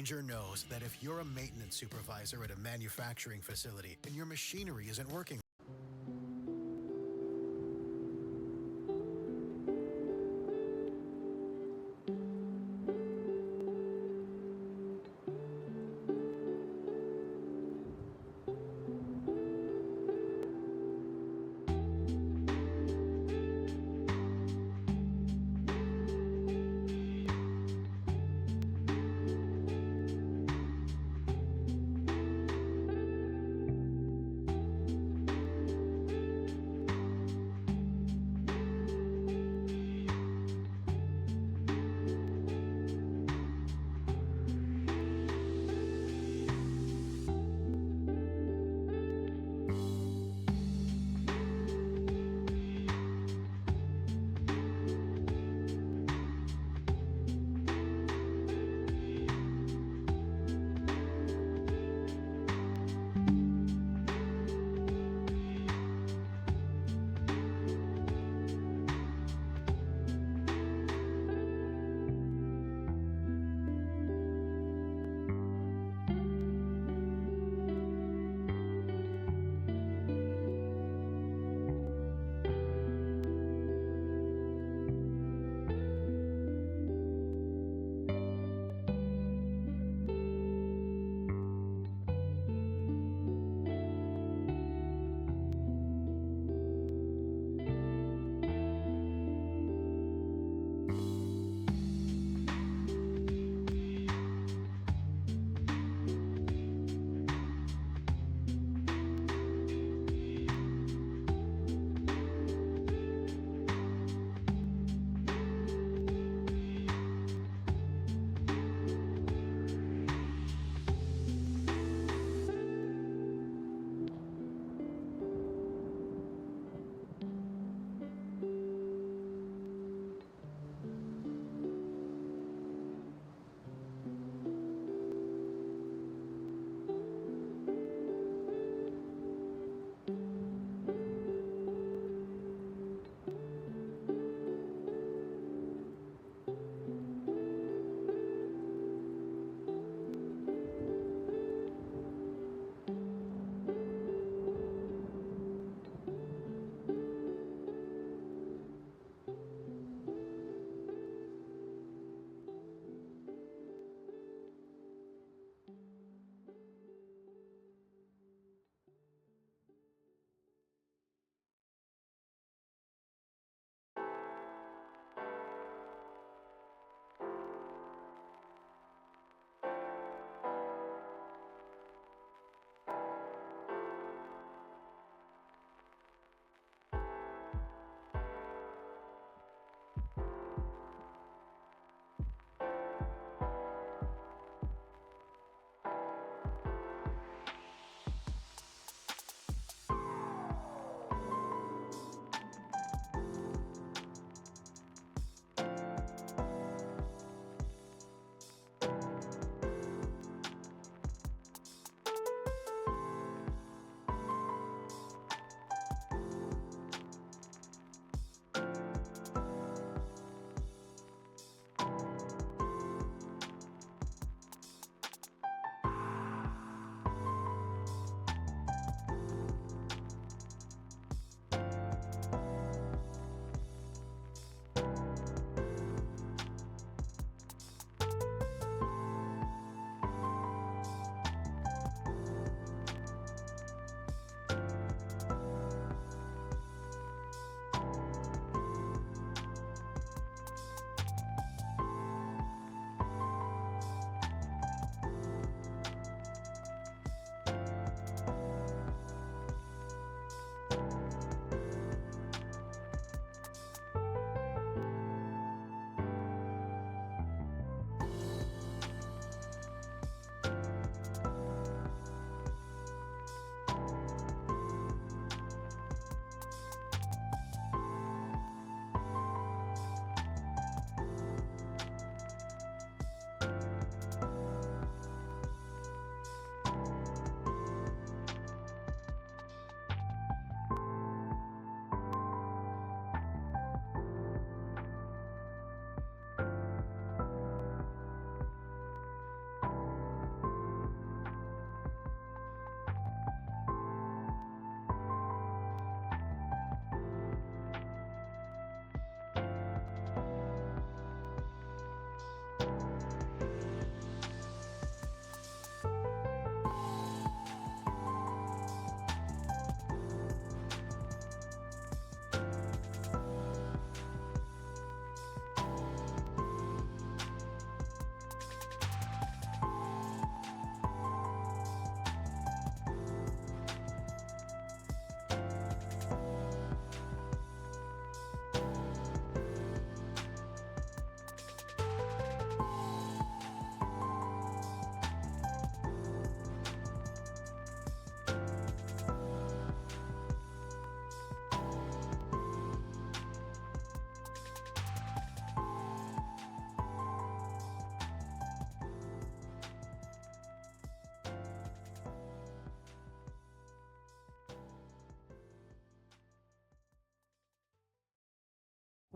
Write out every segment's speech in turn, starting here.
Grainger knows that if you're a maintenance supervisor at a manufacturing facility and your machinery isn't working,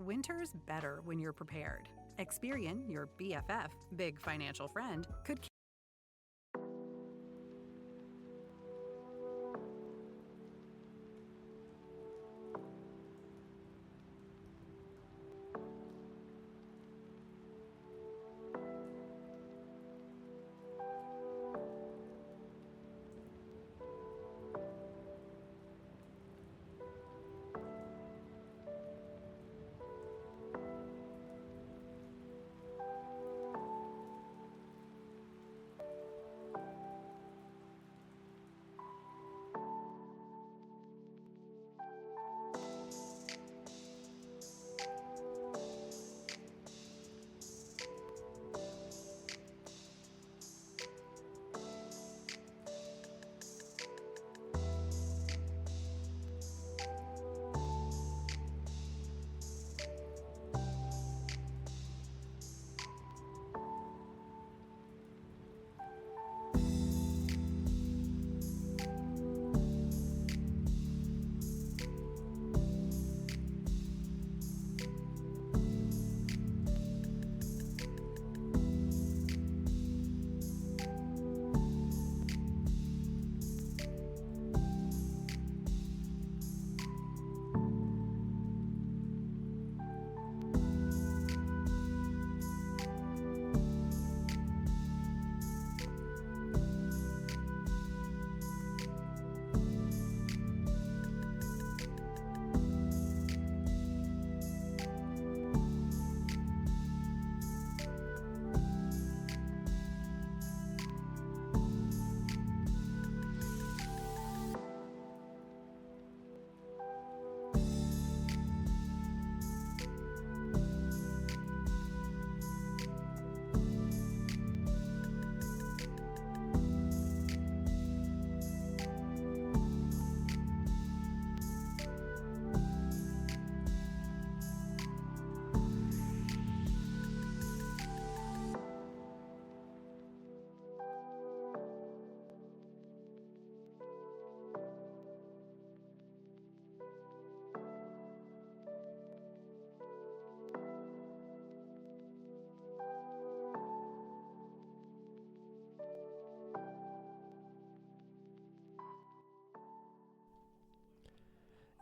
Winter's better when you're prepared. Experian, your BFF, big financial friend, could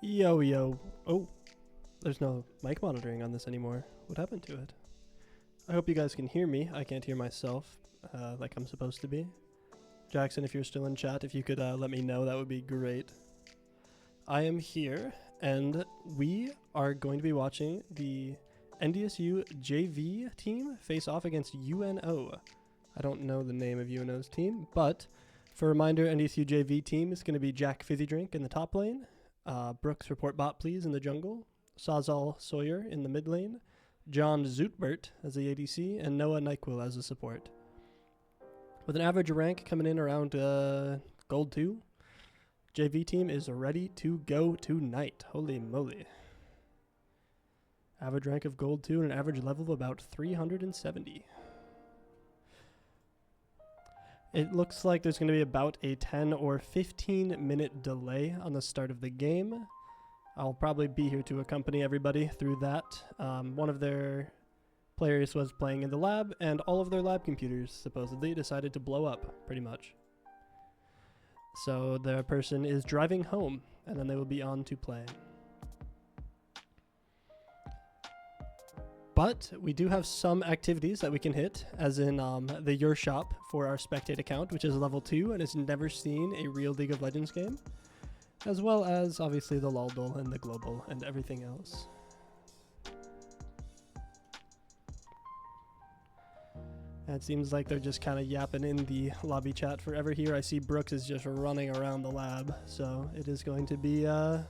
Yo. Oh, there's no mic monitoring on this anymore. What happened to it? I hope you guys can hear me. I can't hear myself like I'm supposed to be. Jackson, if you're still in chat, if you could let me know, that would be great. I am here, and we are going to be watching the NDSU JV team face off against UNO. I don't know the name of UNO's team, but for a reminder, NDSU JV team is going to be Jack Fizzy Drink in the top lane, Brooks Report Bot Please in the jungle, Sawzall Sawyer in the mid lane, John Zootbert as the ADC, and Noah Nyquil as a support. With an average rank coming in around gold 2, JV team is ready to go tonight. Holy moly. Average rank of gold 2 and an average level of about 370. It looks like there's going to be about a 10 or 15 minute delay on the start of the game. I'll probably be here to accompany everybody through that. One of their players was playing in the lab, and all of their lab computers supposedly decided to blow up, pretty much. So the person is driving home, and then they will be on to play. But we do have some activities that we can hit, as in the Your Shop for our Spectate account, which is level 2 and has never seen a real League of Legends game, as well as obviously the LOLDL and the Global and everything else. And it seems like they're just kind of yapping in the lobby chat forever here. I see Brooks is just running around the lab, so it is going to be a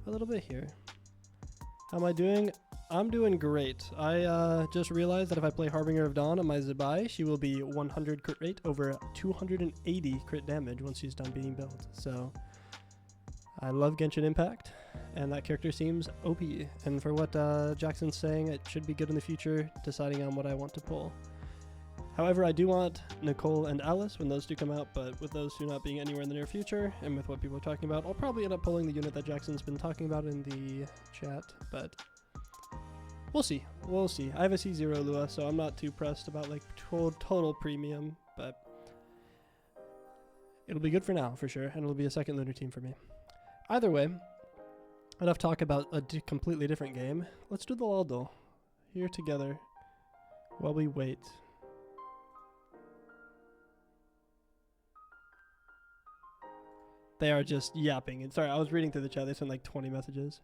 little bit here. How am I doing? I'm doing great. I just realized that if I play Harbinger of Dawn on my Zabai, she will be 100 crit rate over 280 crit damage once she's done being built. So I love Genshin Impact, and that character seems OP. And for what Jackson's saying, it should be good in the future, deciding on what I want to pull. However, I do want Nicole and Alice when those two come out, but with those two not being anywhere in the near future, and with what people are talking about, I'll probably end up pulling the unit that Jackson's been talking about in the chat, but We'll see. We'll see. I have a C0 Lua, so I'm not too pressed about like total premium, but it'll be good for now, for sure, and it'll be a second lunar team for me. Either way, enough talk about a completely different game. Let's do the Laldol here together while we wait. They are just yapping. And sorry, I was reading through the chat. They sent like 20 messages.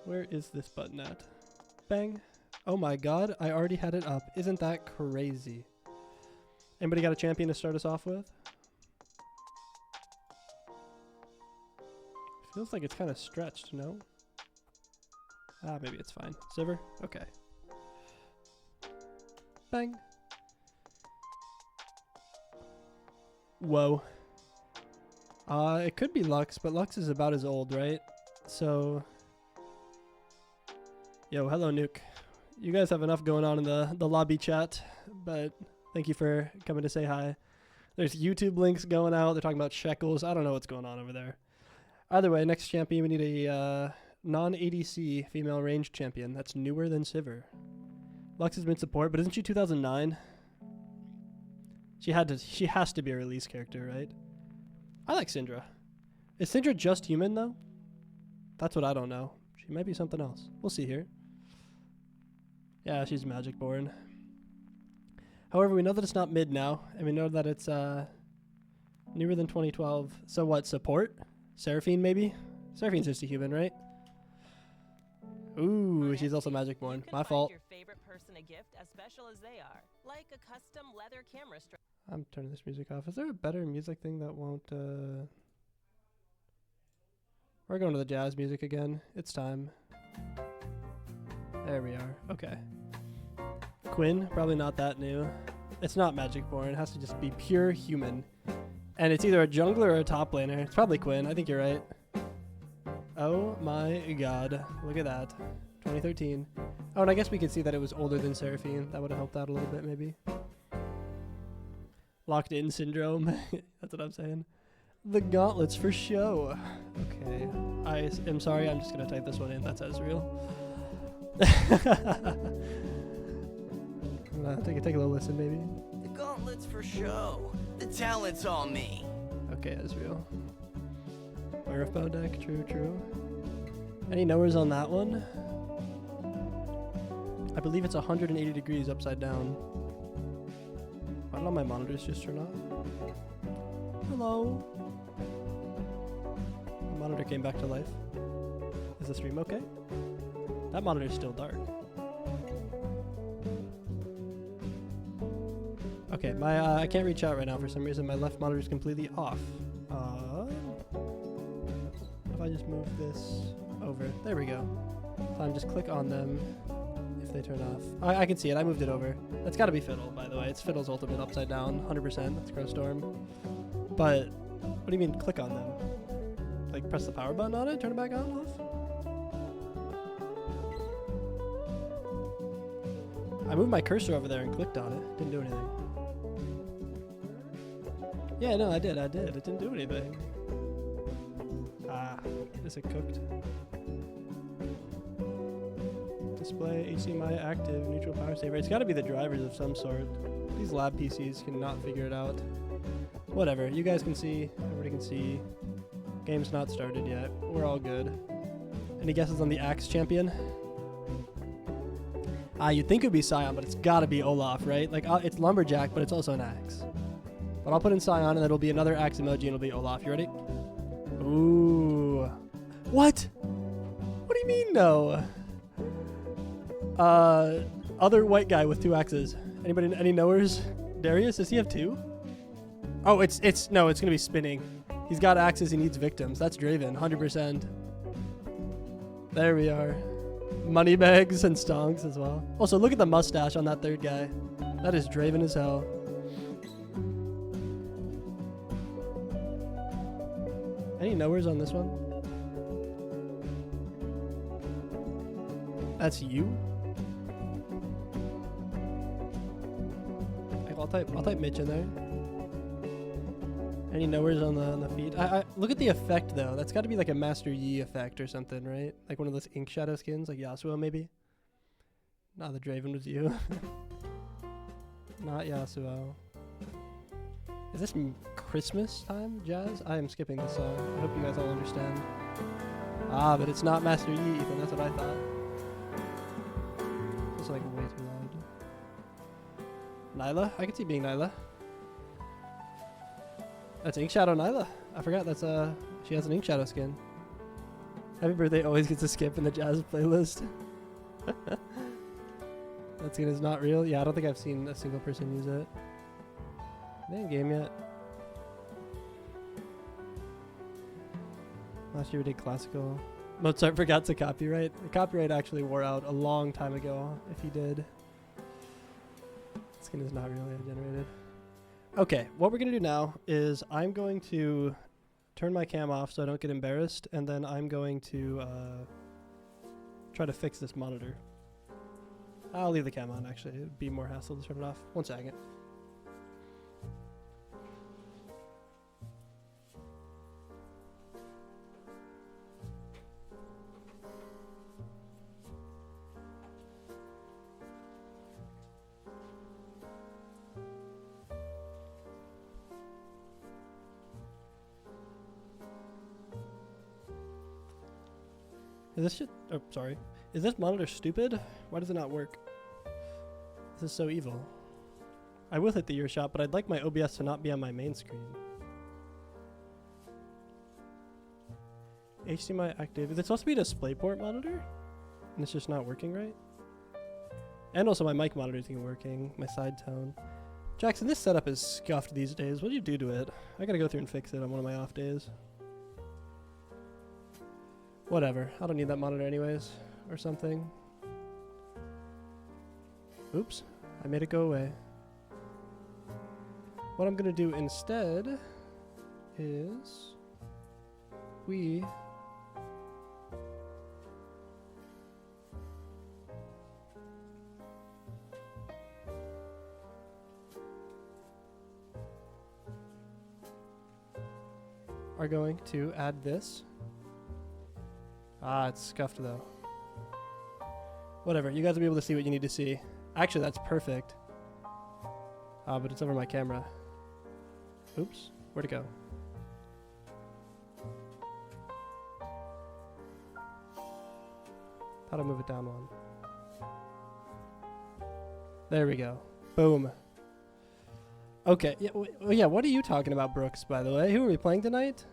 Where is this button at? Bang. Oh my god, I already had it up. Isn't that crazy? Anybody got a champion to start us off with? Feels like it's kind of stretched, no? Ah, maybe it's fine. Silver? Okay. Bang. Whoa. It could be Lux, but Lux is about as old, right? So... Yo, hello, Nuke. You guys have enough going on in the lobby chat, but thank you for coming to say hi. There's YouTube links going out. They're talking about shekels. I don't know what's going on over there. Either way, next champion, we need a non-ADC female ranged champion. That's newer than Sivir. Lux has been support, but isn't she 2009? She has to be a release character, right? I like Syndra. Is Syndra just human, though? That's what I don't know. She might be something else. We'll see here. Yeah, she's Magic born. However, we know that it's not mid now, and we know that it's newer than 2012. So what, support? Seraphine, maybe? Seraphine's just a human, right? Ooh, she's also Magic born. My fault. Your favorite person a gift as special as they are, like a custom leather camera strap. I'm turning this music off. Is there a better music thing that won't... We're going to the jazz music again. It's time. There we are. Okay. Quinn, probably not that new. It's not Magic born. It has to just be pure human. And it's either a jungler or a top laner. It's probably Quinn. I think you're right. Oh my god. Look at that. 2013. Oh, and I guess we could see that it was older than Seraphine. That would have helped out a little bit, maybe. Locked in syndrome. That's what I'm saying. The gauntlets for show. Okay. I am sorry. I'm just going to type this one in. That's Ezreal. Take a little listen, maybe. The gauntlets for show. The talent's on me. Okay, Ezreal. Earthbow deck. True. Any knowers on that one? I believe it's 180 degrees upside down. Why don't all my monitors just turn on? Hello. The monitor came back to life. Is the stream okay? That monitor's still dark. Okay, my I can't reach out right now for some reason. My left monitor is completely off. If I just move this over, there we go. So I'm just click on them. If they turn off, I can see it. I moved it over. That's got to be Fiddle, by the way. It's Fiddle's ultimate upside down, 100%. That's Crowstorm. But what do you mean click on them? Like press the power button on it, turn it back on, off? I moved my cursor over there and clicked on it. Didn't do anything. Yeah, no, I did. It didn't do anything. Ah, is it cooked? Display HDMI active, neutral power saver. It's got to be the drivers of some sort. These lab PCs cannot figure it out. Whatever. You guys can see. Everybody can see. Game's not started yet. We're all good. Any guesses on the Axe champion? You'd think it would be Scion, but it's got to be Olaf, right? Like, it's Lumberjack, but it's also an Axe. But I'll put in Scion, and it'll be another Axe emoji, and it'll be Olaf. You ready? Ooh. What? What do you mean, no? Other white guy with 2 axes. Anybody? Any knowers? Darius? Does he have 2? Oh, it's gonna be spinning. He's got axes. He needs victims. That's Draven, 100%. There we are. Moneybags and stonks as well. Also, look at the mustache on that third guy. That is Draven as hell. Any knowers on this one? That's you? I'll type Mitch in there. Any knowers on the feed? I look at the effect though. That's got to be like a Master Yi effect or something, right? Like one of those ink shadow skins, like Yasuo maybe. Nah, the Draven was you. Not Yasuo. Is this Christmas time, Jazz? I am skipping this song. I hope you guys all understand. Ah, but it's not Master Yi, Ethan. That's what I thought. It's like way too loud. Nyla? I could see being Nyla. That's Ink Shadow Nyla. I forgot that's she has an Ink Shadow skin. Happy birthday always gets a skip in the Jazz playlist. That skin is not real. Yeah, I don't think I've seen a single person use it. They ain't game yet. Last year we did classical. Mozart forgot to copyright. The copyright actually wore out a long time ago, if he did. Skin is not really generated. Okay, what we're going to do now is I'm going to turn my cam off so I don't get embarrassed, and then I'm going to try to fix this monitor. I'll leave the cam on, actually. It would be more hassle to turn it off. 1 second. Is this shit? Oh, sorry. Is this monitor stupid? Why does it not work? This is so evil. I will hit the ear shot, but I'd like my OBS to not be on my main screen. HDMI active. Is it supposed to be a DisplayPort monitor? And it's just not working right? And also my mic monitor isn't working. My side tone. Jackson, this setup is scuffed these days. What do you do to it? I gotta go through and fix it on one of my off days. Whatever. I don't need that monitor anyways. Or something. Oops. I made it go away. What I'm going to do instead is we are going to add this. Ah, it's scuffed though. Whatever, you guys will be able to see what you need to see. Actually, that's perfect. Ah, but it's over my camera. Oops, where'd it go? How to move it down one. There we go. Boom. Okay, yeah, what are you talking about, Brooks, by the way? Who are we playing tonight?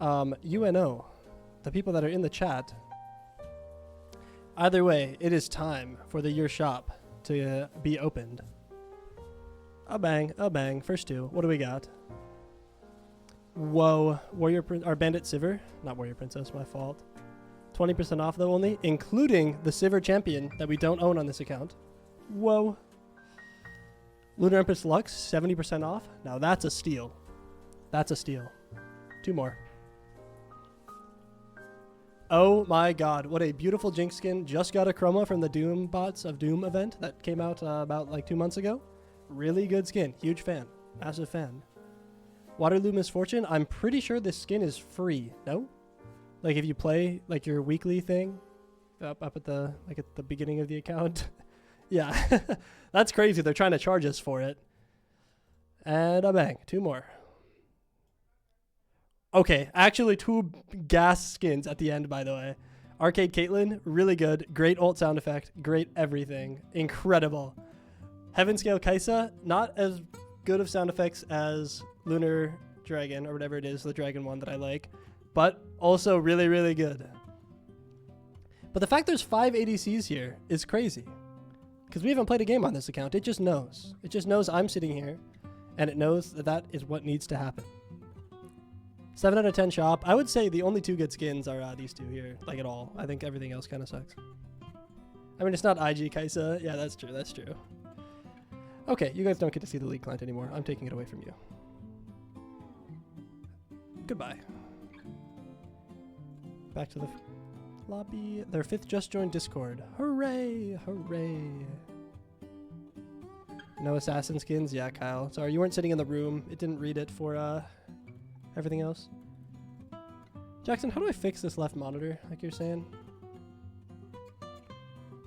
UNO. The people that are in the chat. Either way, it is time for the Your Shop to be opened. A bang, a bang. First two. What do we got? Whoa. Our Bandit Sivir. Not Warrior Princess, my fault. 20% off though only, including the Sivir Champion that we don't own on this account. Whoa. Lunar Empress Lux, 70% off. Now that's a steal. That's a steal. Two more. Oh my god, what a beautiful Jinx skin. Just got a chroma from the Doom Bots of Doom event that came out about like 2 months ago. Really good skin. Huge fan. Massive fan. Waterloo Misfortune, I'm pretty sure this skin is free. No? Like if you play like your weekly thing up at the beginning of the account. Yeah. That's crazy. They're trying to charge us for it. And a bang. Two more. Okay, actually 2 gas skins at the end, by the way. Arcade Caitlyn, really good. Great ult sound effect. Great everything. Incredible. Heaven Scale Kaisa, not as good of sound effects as Lunar Dragon, or whatever it is, the dragon one that I like. But also really, really good. But the fact there's 5 ADCs here is crazy. Because we haven't played a game on this account. It just knows. It just knows I'm sitting here. And it knows that that is what needs to happen. 7 out of 10 shop. I would say the only 2 good skins are these 2 here. Like at all. I think everything else kind of sucks. I mean, it's not IG Kaisa. Yeah, that's true. That's true. Okay, you guys don't get to see the League client anymore. I'm taking it away from you. Goodbye. Back to the lobby. Their 5th just joined Discord. Hooray! Hooray! No assassin skins? Yeah, Kyle. Sorry, you weren't sitting in the room. It didn't read it for everything else. Jackson, how do I fix this left monitor, like you're saying? Is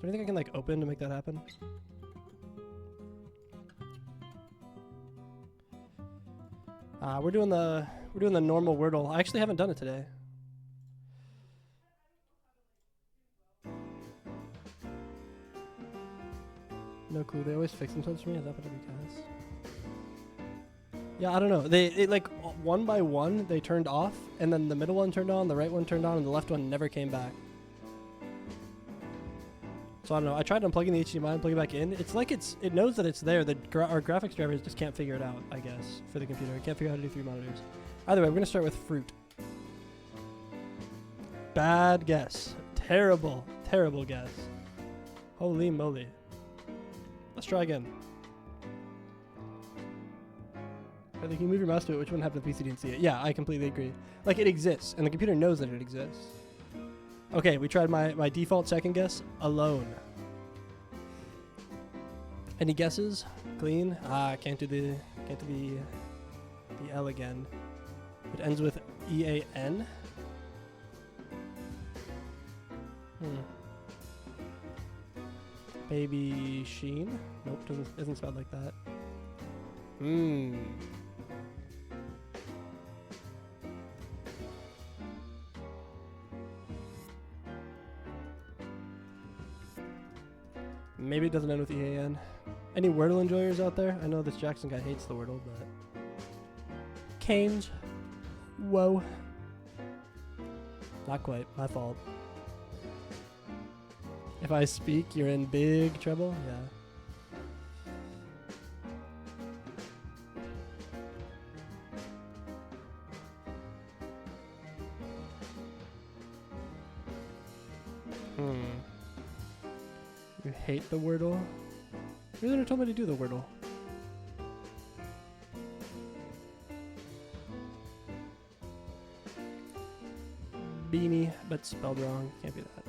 there anything I can like open to make that happen? We're doing the normal Wordle. I actually haven't done it today. No clue. They always fix themselves for me. Is that what it is? Yeah, I don't know. They like one by one they turned off, and then the middle one turned on, the right one turned on, and the left one never came back. So I don't know. I tried unplugging the HDMI and plugging it back in. It's like it knows that it's there. Our graphics drivers just can't figure it out, I guess, for the computer. It can't figure out how to do 3 monitors. Either way, we're going to start with fruit. Bad guess. Terrible, terrible guess. Holy moly. Let's try again. Can you move your mouse to it? Which one happened to the PC didn't see it? Yeah, I completely agree. Like, it exists, and the computer knows that it exists. Okay, we tried my default second guess alone. Any guesses? Clean? Can't do the L again. It ends with EAN. Baby Sheen? Nope, isn't spelled like that. Maybe it doesn't end with EAN. Any Wordle enjoyers out there? I know this Jackson guy hates the Wordle, but... Canes. Whoa. Not quite. My fault. If I speak, you're in big trouble? Yeah. You hate the Wordle? You're the one who told me to do the Wordle. Beanie, but spelled wrong. Can't be that.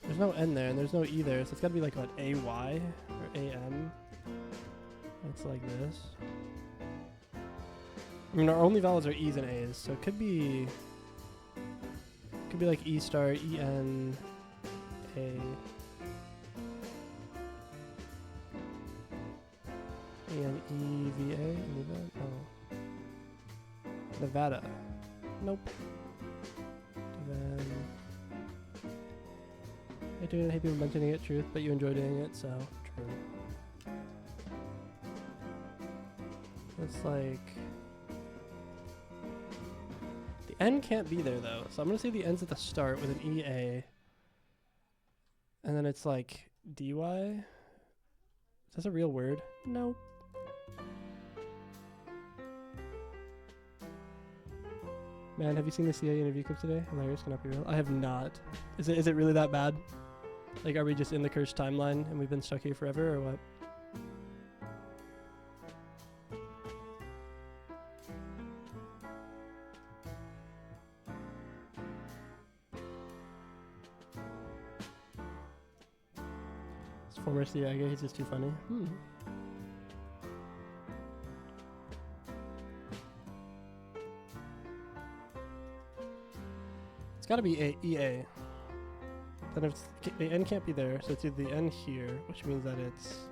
There's no N there, and there's no E there, so it's gotta be like, what, A-Y? Or A-M? It's like this. I mean, our only vowels are E's and A's, so it could be like E star, E-N, A... E-N-E-V-A? Oh. Nevada. Nope. Then... I do hate people mentioning it, truth, but you enjoy doing it, so true. It's like... The N can't be there, though, so I'm going to say the N's at the start with an E-A. And then it's like D-Y? Is that a real word? Nope. Man, have you seen the CA interview clip today? Hilarious, cannot be real. I have not. Is it really that bad? Like, are we just in the cursed timeline and we've been stuck here forever, or what? It's former CA guy, he's just too funny. It's gotta be EA. Then if the N can't be there, so it's either the N here, which means that it's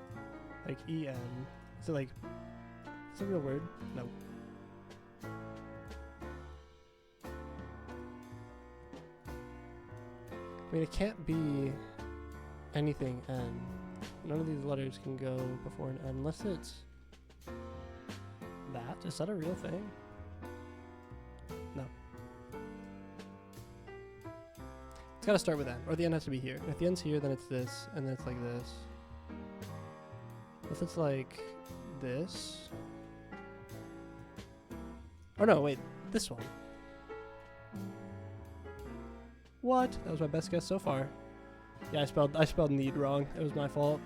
like EN. Is it like, is it a real word? No. I mean, it can't be anything N. None of these letters can go before an N unless it's that. Is that a real thing? No. It's got to start with N, or the N has to be here. If the N's here, then it's this, and then it's like this. If it's like this. Oh no, wait, this one. What? That was my best guess so far. Yeah, I spelled need wrong. It was my fault.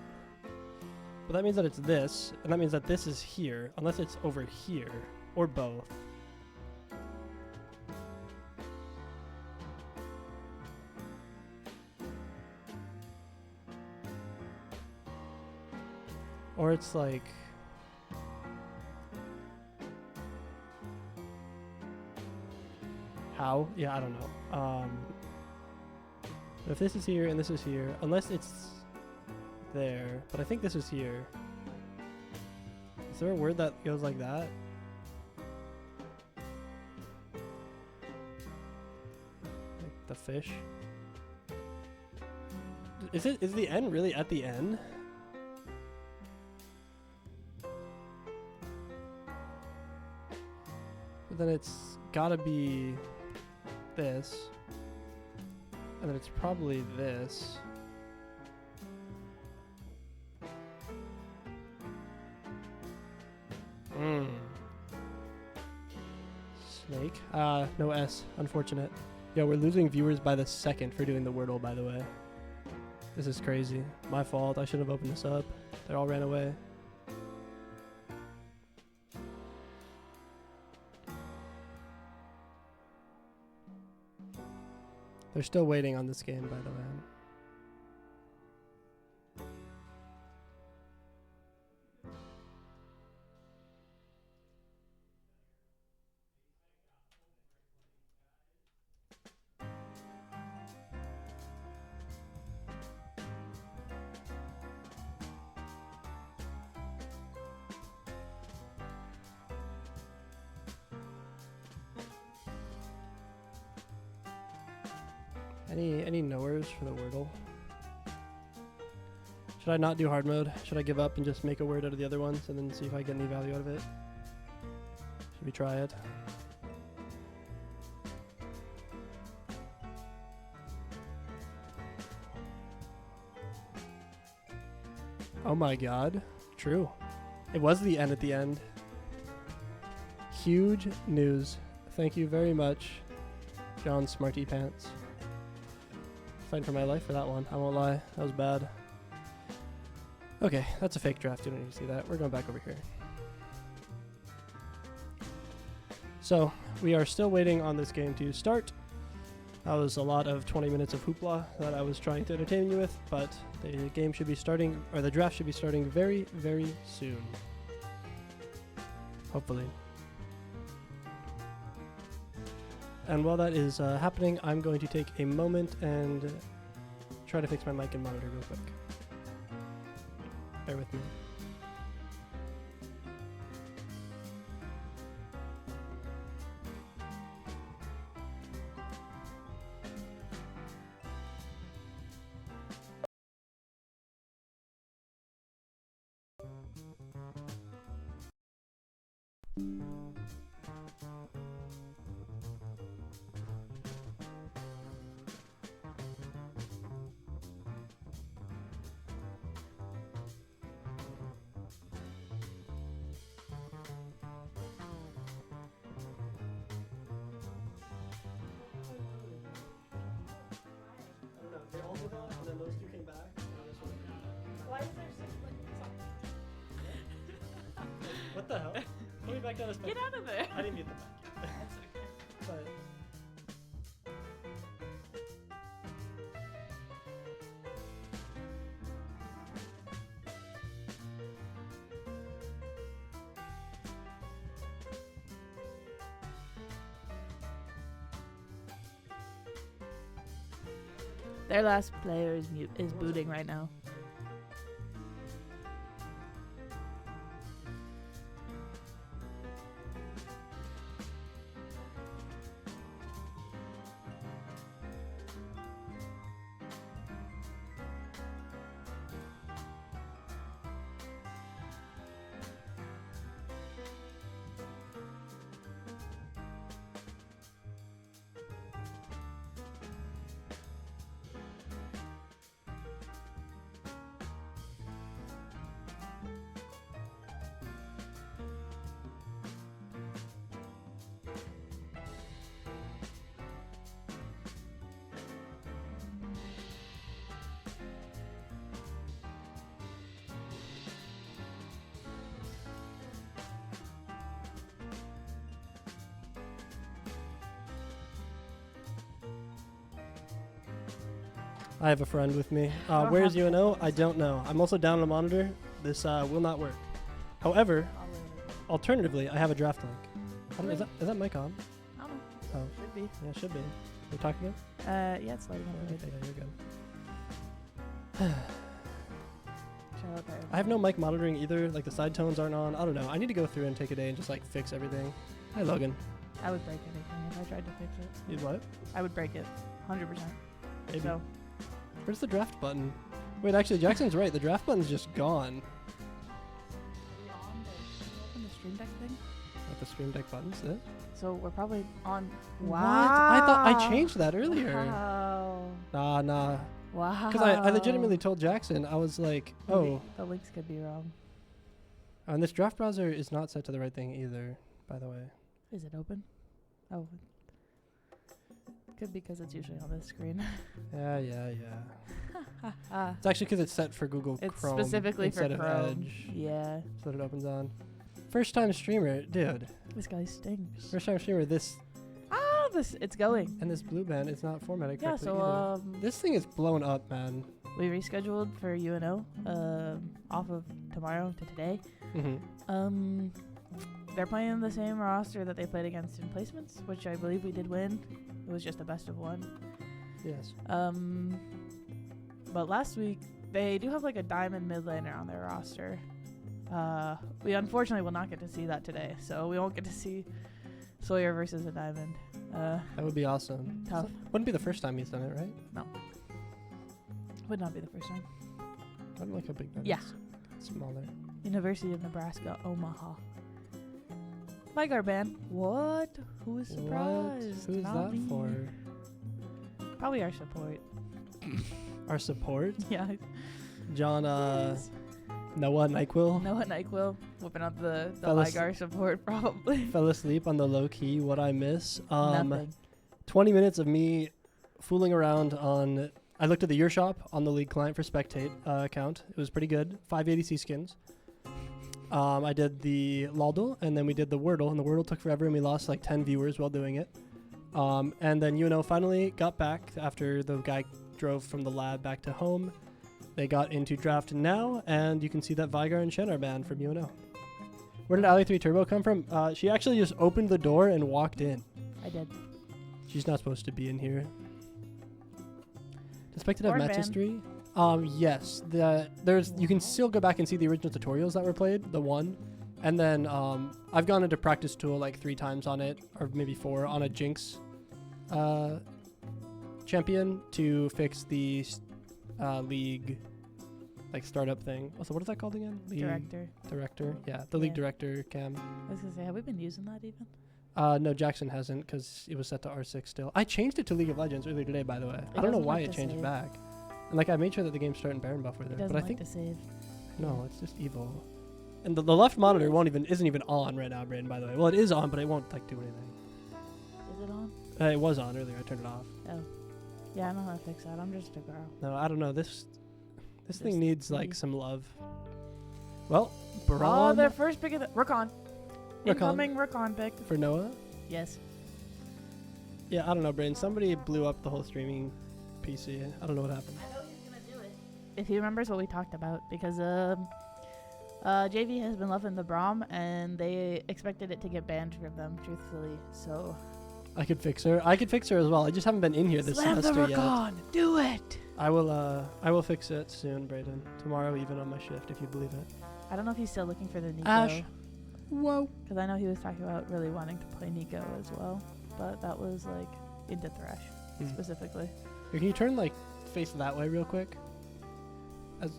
But that means that it's this, and that means that this is here, unless it's over here, or both. Or it's like How? Yeah, I don't know. If this is here and this is here, unless it's there, but I think this is here. Is there a word that goes like that? Like the fish? Is the N really at the end? But then it's gotta be this. And then it's probably this. Snake. No S. Unfortunate. Yo, we're losing viewers by the second for doing the Wordle, by the way. This is crazy. My fault. I should have opened this up. They all ran away. They're still waiting on this game, by the way. Any knowers for the Wordle? Should I not do hard mode? Should I give up and just make a word out of the other ones and then see if I get any value out of it? Should we try it? Oh my god. True. It was the N at the end. Huge news. Thank you very much, John Smarty Pants. Fighting for my life for that one. I won't lie. That was bad. Okay, that's a fake draft. You don't need to see that. We're going back over here. So, we are still waiting on this game to start. That was a lot of 20 minutes of hoopla that I was trying to entertain you with, but the game should be starting, or the draft should be starting very, very soon. Hopefully. And while that is happening, I'm going to take a moment and try to fix my mic and monitor real quick. Bear with me. What the hell? Put me back down. Get out of there. I didn't mute the mic. That's okay. But Their last player is booting right now. I have a friend with me. Where's UNO? I don't know. I'm also down on a monitor. This will not work. However, alternatively, I have a draft link. Is that mic on? I don't know. Oh, Should be. yeah, it should be. We're talking again? Yeah, it's lighting up. Okay, yeah, you're good. Charlotte Perry. I have no mic monitoring either. Like the side tones aren't on. I don't know. I need to go through and take a day and just like fix everything. Hi, Logan. I would break anything if I tried to fix it. You'd what? I would break it. 100%. Maybe. So, Where's the draft button? Wait, actually, Jackson's right. The draft button's just gone. open the Stream Deck thing. What the Stream Deck button's this? So we're probably on. What? I thought I Wow. changed that earlier. Wow. Nah. Wow. Because I legitimately told Jackson, I was like, oh. The links could be wrong. And this draft browser is not set to the right thing either, by the way. Is it open? Oh. Could be because it's usually on this screen. Yeah. It's actually because it's set for Google It's Chrome specifically for instead Chrome. of Edge. Yeah. So that it opens on. First time streamer, dude. This guy stinks. First time streamer, this It's going. and this blue band is not formatted Yeah, correctly so either. This thing is blown up, man. we rescheduled for UNO off of tomorrow to today. Mm-hmm. They're playing the same roster that they played against in placements, which I believe we did win. It was just a best of one. Yes. But last week they do have like a diamond mid laner on their roster. We unfortunately will not get to see that today, so we won't get to see Sawyer versus a diamond. That would be awesome. Tough. Wouldn't be the first time he's done it, right? No. Would not be the first time. I don't like how big that Yeah. is. It's smaller. University of Nebraska, Omaha. Mygar ban. What? Who is surprised? Who's Not that me. for? Probably our support. Our support? Yeah. John, Noah NyQuil Noah NyQuil whipping up the Fellas- Mygar support probably. fell asleep on the low key. What I miss? Nothing. 20 minutes of me fooling around on. I looked at the Your Shop on the League client for Spectate account. It was pretty good. 5 ADC skins. I did the Laldl, and then we did the Wordle, and the Wordle took forever, and we lost like 10 viewers while doing it. And then UNO finally got back after the guy drove from the lab back to home. They got into draft now, and you can see that Vigar and Shen are banned from UNO. Where did Ali 3 Turbo come from? She actually just opened the door and walked in. I did. She's not supposed to be in here. Does Spectate have Or match ban. history? Yes. You can still go back and see the original tutorials that were played, the one. And then I've gone into practice tool like 3 times on it, or maybe 4, on a Jinx champion to fix the League like startup thing. Also, what is that called again? League Director. Yeah, the League Yeah. Director cam. I was gonna say, have we been using that even? No, Jackson hasn't because it was set to R6 still. I changed it to League of Legends earlier today, by the way. I don't know doesn't why like it to changed save. back. And like I made sure that the game's starting Baron buff with It it, doesn't but I like think to save. no, it's just evil. And the left monitor isn't even on right now, Brayden. By the way, well, it is on, but it won't like do anything. Is it on? It was on earlier. I turned it off. Oh. Yeah, I know how to fix that. I'm just a girl. No, I don't know. This Just thing needs like me. some love. Well, Oh, Braum their first pick of the Rakan. Rakan. Incoming Rakan pick. for Noah. Yes. Yeah, I don't know, Brayden. Somebody blew up the whole streaming PC. I don't know what happened. I know he's gonna do it. If he remembers what we talked about, because JV has been loving the Braum, and they expected it to get banned from them, truthfully. So I could fix her. I could fix her as well. I just haven't been in here this slam the semester yet. Rakan. Do it. I will fix it soon, Brayden. Tomorrow, even on my shift, if you believe it. I don't know if he's still looking for the Nico. Ash. Whoa. Because I know he was talking about really wanting to play Nico as well, but that was like into Thresh specifically. Here, can you turn like face that way real quick? As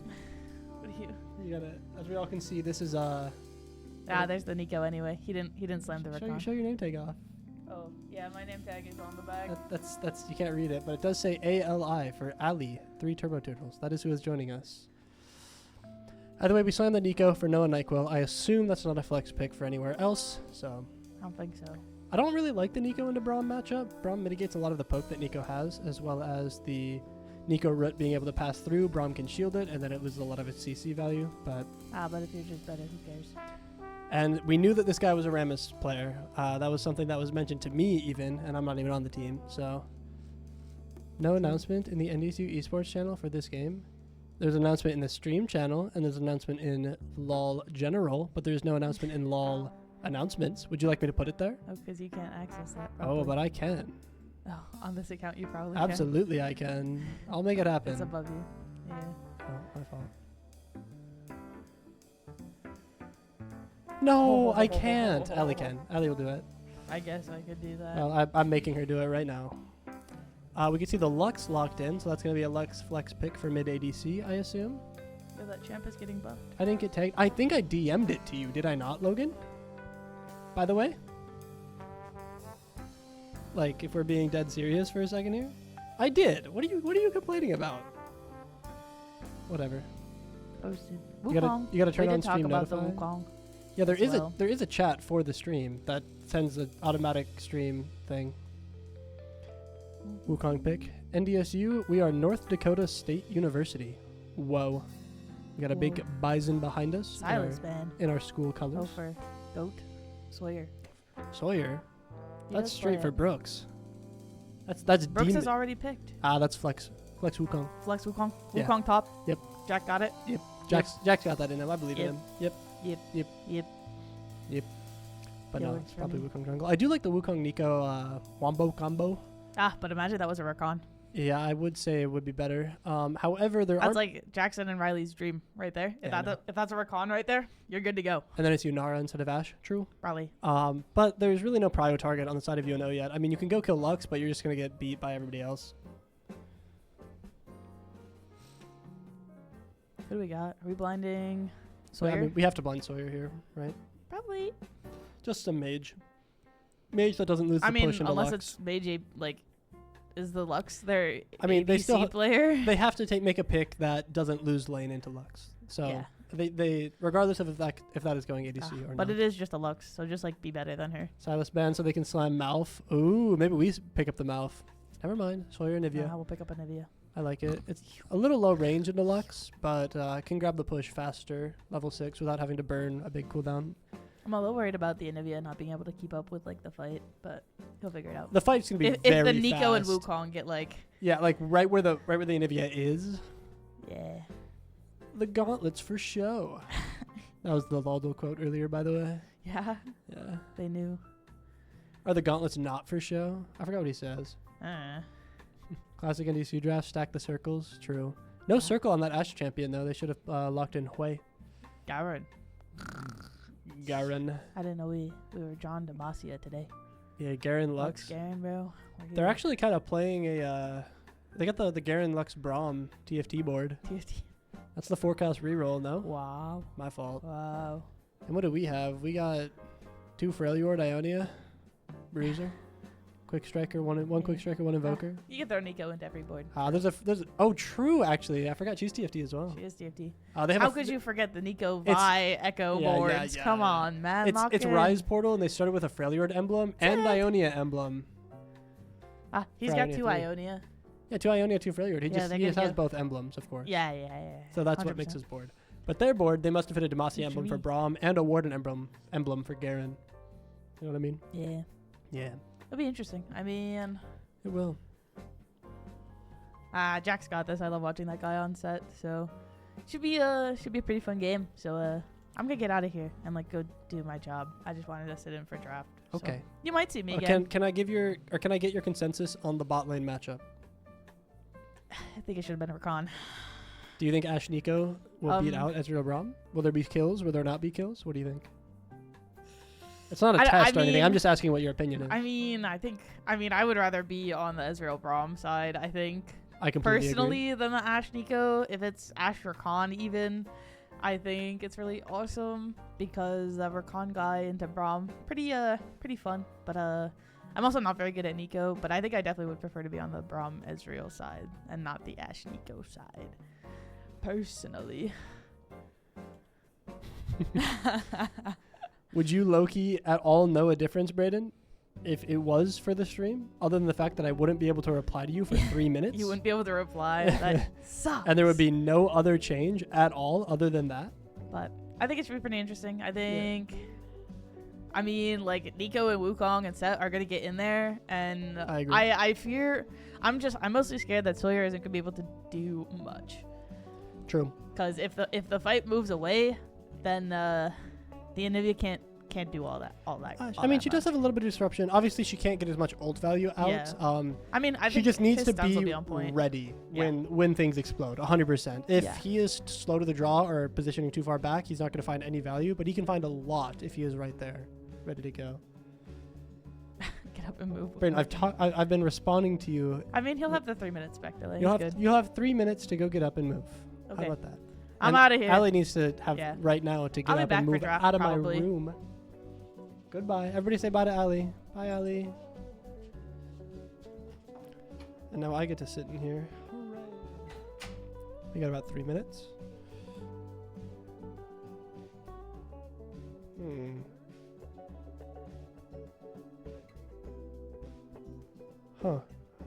What do you? you gotta, as we all can see, this is There's the Nico anyway. He didn't slam the Rakan. show your name tag off. Oh yeah, my name tag is on the back. That's you can't read it, but it does say ALI for Ali 3 Turbo Turtles. That is who is joining us. Either way, we slammed the Nico for Noah NyQuil. I assume that's not a flex pick for anywhere else, so I don't think so. I don't really like the Nico into Braum matchup. Braum mitigates a lot of the poke that Nico has, as well as the Nico root being able to pass through. Braum can shield it, and then it loses a lot of its CC value. But But if you're just better, who cares? and we knew that this guy was a Rammus player. That was something that was mentioned to me even, and I'm not even on the team. So no announcement in the NDSU esports channel for this game. There's an announcement in the stream channel, and there's an announcement in LOL General, but there's no announcement in LOL announcements. Would you like me to put it there? Oh, because you can't access that. Oh, Properly. but I can. Oh, on this account you probably Absolutely, I can. I'll make it can. happen. It's above you. Yeah. Oh, my fault. No, I can't. Allie can. Allie will do it. I guess I could do that. Well, I'm making her do it right now. We can see the Lux locked in, so that's going to be a Lux flex pick for mid ADC, I assume. Yeah, that champ is getting buffed. I didn't get tagged. I think I DM'd it to you. Did I not, Logan? By the way? Like, if we're being dead serious for a second here? I did. What are you complaining about? Whatever. Posted. You gotta turn on stream about notify. the Wukong. Yeah, there as is well. there is a chat for the stream that sends an automatic stream thing. Wukong pick. NDSU, we are North Dakota State University. Whoa. We got a big Whoa. bison behind us Silas band. in our school colors. Gopher. Goat. Sawyer. Sawyer. He That's does straight play for it. Brooks. That's Brooks demon. is already picked. That's Flex Wukong. Flex Wukong. Yeah. Wukong top. Yep. Jack got it. Jack's got that in him. I believe in Yep. him. Yep. But Yeah, no, works it's for probably me. Wukong jungle. I do like the Wukong Nico Wombo combo. Ah, but imagine that was a Recon. Yeah, I would say it would be better. However, there are That's like Jackson and Riley's dream right there. Yeah, I know. If that's a Recon right there, you're good to go. and then it's Yunara instead of Ashe. True. Probably. But there's really no prio target on the side of UNO yet. I mean, you can go kill Lux, but you're just gonna get beat by everybody else. What do we got? Are we blinding So Sawyer? I mean, we have to blind Sawyer here, right? Probably. Just some mage. Mage that doesn't lose the I mean, push into unless Lux. it's Mage, like, is the Lux their I mean, they ABC still player? They have to make a pick that doesn't lose lane into Lux. So Yeah. they regardless of if that is going ADC Ah, or but not. it is just a Lux, so just like be better than her. Silas band so they can slam Malf. Ooh, maybe we pick up the Malf. Never mind. Sawyer and Nivea. We'll pick up a Nivea. I like it. It's a little low range in Deluxe, but can grab the push faster, level 6, without having to burn a big cooldown. I'm a little worried about the Nivea not being able to keep up with like the fight, but he'll figure it out. The fight's gonna be If very the Nico and fast. Wukong get like, Yeah, like right where the Nivea is. yeah. The gauntlets for show. That was the Laldo quote earlier, by the way. Yeah, Yeah. they knew. Are the gauntlets not for show? I forgot what he says. Classic NDSU draft, stack the circles. True. No circle on that Ashe champion, though. They should have locked in Hui. Garen. Garen. I didn't know we were John Demacia today. Yeah, Garen Lux. Garen, bro. They're actually kind of playing a... they got the Garen Lux Braum TFT board. TFT. That's the forecast reroll, no? Wow. My fault. Wow. And what do we have? We got 2 Freljord, Ionia, Bruiser, Quick Striker, one Quick Striker, 1 Invoker. You can throw Nico into every board. Oh, true, actually. I forgot she's TFT as well. She is TFT. They have How could you forget the Nico Vi Echo yeah, boards? yeah, Come yeah. on, man. It's Lock it's in. Rise Portal, and they started with a Freljord emblem and Ionia emblem. Ah, he's for got Ionia 2 three. Ionia. Yeah, 2 Ionia, 2 Freljord. He Yeah, just they're he good just to has go. both emblems, of course. Yeah. So that's what makes 100%. his board. But their board, they must have hit a Demacia emblem for Jimmy. Braum and a Warden emblem for Garen. You know what I mean? Yeah. Yeah, It'll be interesting. I mean, it will. Jack's got this. I love watching that guy on set. So should be a pretty fun game. So I'm gonna get out of here and like go do my job. I just wanted to sit in for draft. So Okay. you might see me again. Can I get your consensus on the bot lane matchup? I think it should have been a Recon. Do you think Ashe Nico will beat Um, out Ezreal Braum? Will there be kills? Will there not be kills? What do you think? It's not a I test or anything. I'm mean- just asking what your opinion is. I mean, I would rather be on the Ezreal Braum side. I think I completely agree. personally than the Ashe Nico. If it's Ashe Recon even, I think it's really awesome because the Recon guy into Braum pretty fun. But I'm also not very good at Nico. But I think I definitely would prefer to be on the Braum Ezreal side and not the Ashe Nico side. Personally. Would you low-key at all know a difference, Brayden, if it was for the stream, other than the fact that I wouldn't be able to reply to you for 3 minutes? You wouldn't be able to reply. That sucks. And there would be no other change at all other than that? But I think it should be pretty interesting. I think, I mean, like Nico and Wukong and Set are gonna get in there, and I agree. I fear. I'm mostly scared that Sawyer isn't gonna be able to do much. True. Because if the fight moves away, then the Anivia can't can't do all that. I mean, she does have a little bit of disruption. Obviously, she can't get as much ult value out. Yeah. I mean, I she think just needs to his stunts will be on point. ready Yeah. when things explode. 100%. If Yeah. he is slow to the draw or positioning too far back, he's not going to find any value. But he can find a lot if he is right there, ready to go. Get up and move. Brayden, I've been responding to you. I mean, he'll have the 3 minute spec delay. You'll have 3 minutes to go get up and move. Okay. How about that? I'm And out of here. Allie needs to have Yeah. right now to I'll get be up back and for move draft, out of probably. my room. Goodbye. Everybody say bye to Allie. Bye, Allie. And now I get to sit in here. Hooray. We got about 3 minutes. Huh.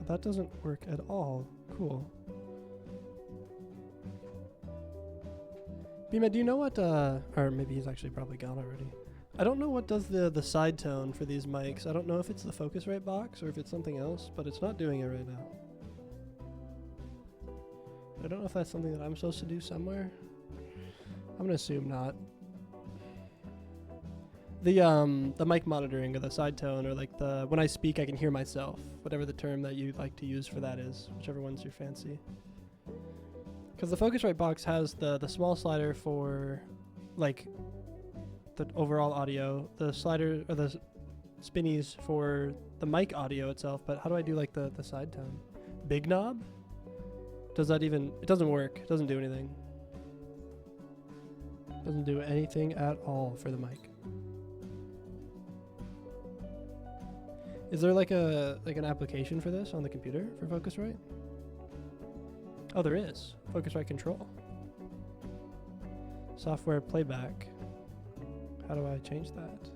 That doesn't work at all. Cool. Bima, do you know what, or maybe he's actually probably gone already. I don't know what does the side tone for these mics. I don't know if it's the Focusrite box or if it's something else, but it's not doing it right now. I don't know if that's something that I'm supposed to do somewhere. I'm gonna assume not. The mic monitoring or the side tone or like the when I speak I can hear myself, whatever the term that you'd like to use for that is, whichever one's your fancy. Because the Focusrite box has the small slider for like the overall audio, the slider or the spinnies for the mic audio itself, but how do I do like the side tone? Big knob? Does that even, it doesn't work, it doesn't do anything. Doesn't do anything at all for the mic. Is there like an application for this on the computer for Focusrite? Oh, there is. Focusrite Control. Software playback. How do I change that?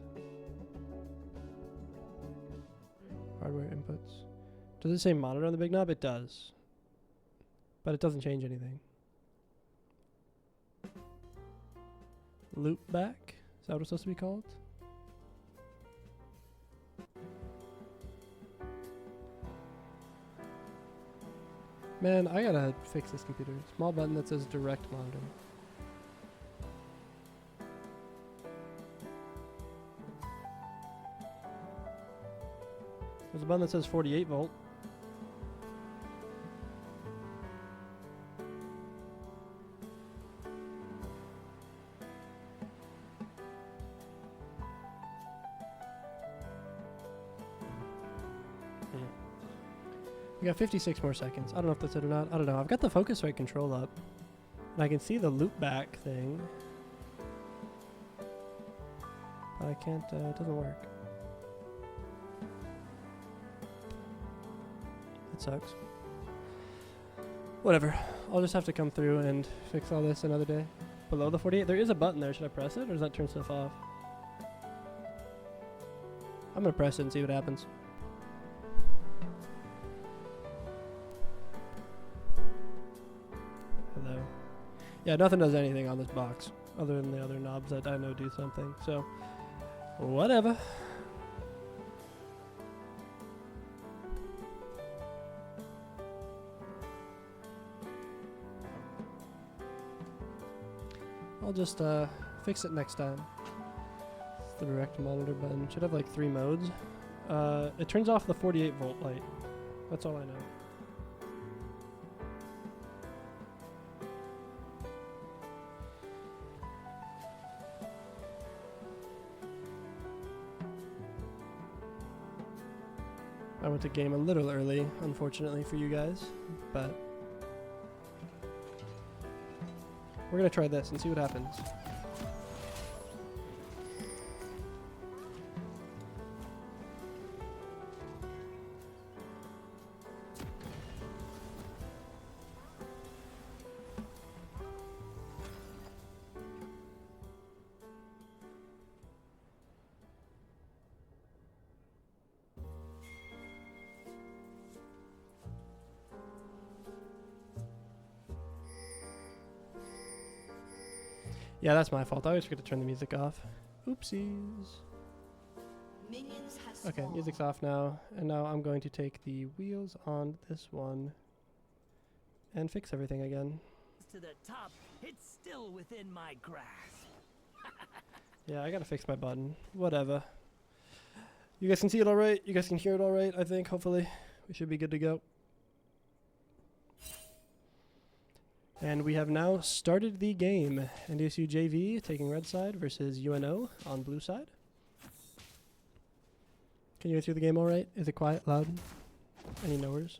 Hardware inputs. Does it say monitor on the big knob? It does. But it doesn't change anything. Loop back? Is that what it's supposed to be called? Man, I gotta fix this computer. Small button that says direct monitor. There's a button that says 48 volt. We got 56 more seconds. I don't know if that's it or not. I don't know. I've got the Focusrite control up. And I can see the loop back thing. But I can't, it doesn't work. It sucks. Whatever. I'll just have to come through and fix all this another day. Below the 48, there is a button there. Should I press it or does that turn stuff off? I'm gonna press it and see what happens. Hello. Yeah, nothing does anything on this box other than the other knobs that I know do something. So, whatever. I'll just fix it next time. It's the direct monitor button. Should have like 3 modes. It turns off the 48 volt light. That's all I know. I went to game a little early, unfortunately for you guys, but we're gonna try this and see what happens. Yeah, that's my fault. I always forget to turn the music off. Oopsies. Okay, music's off now. And now I'm going to take the wheels on this one and fix everything again. To the top, it's still within my grasp. Yeah, I gotta fix my button. Whatever. You guys can see it all right. You guys can hear it all right, I think. Hopefully. We should be good to go. And we have now started the game. NDSU JV taking red side versus UNO on blue side. Can you hear through the game all right? Is it quiet, loud? Any knowers?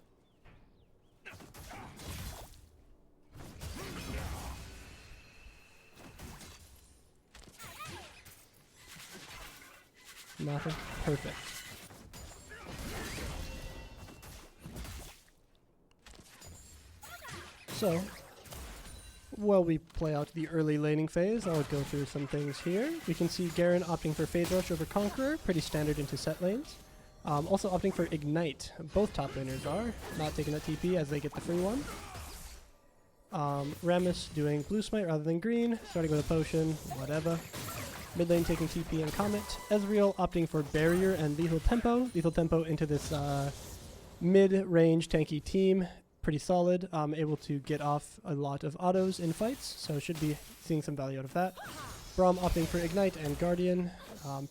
Nothing? Perfect. So, while we play out the early laning phase, I'll go through some things here. We can see Garen opting for Fade Rush over Conqueror, pretty standard into set lanes. Also opting for Ignite. Both top laners are, not taking that TP as they get the free one. Rammus doing Blue Smite rather than green, starting with a potion, whatever. Mid lane taking TP and Comet. Ezreal opting for Barrier and Lethal Tempo. Lethal Tempo into this mid-range tanky team. Pretty solid. Able to get off a lot of autos in fights, so should be seeing some value out of that. Braum opting for Ignite and Guardian.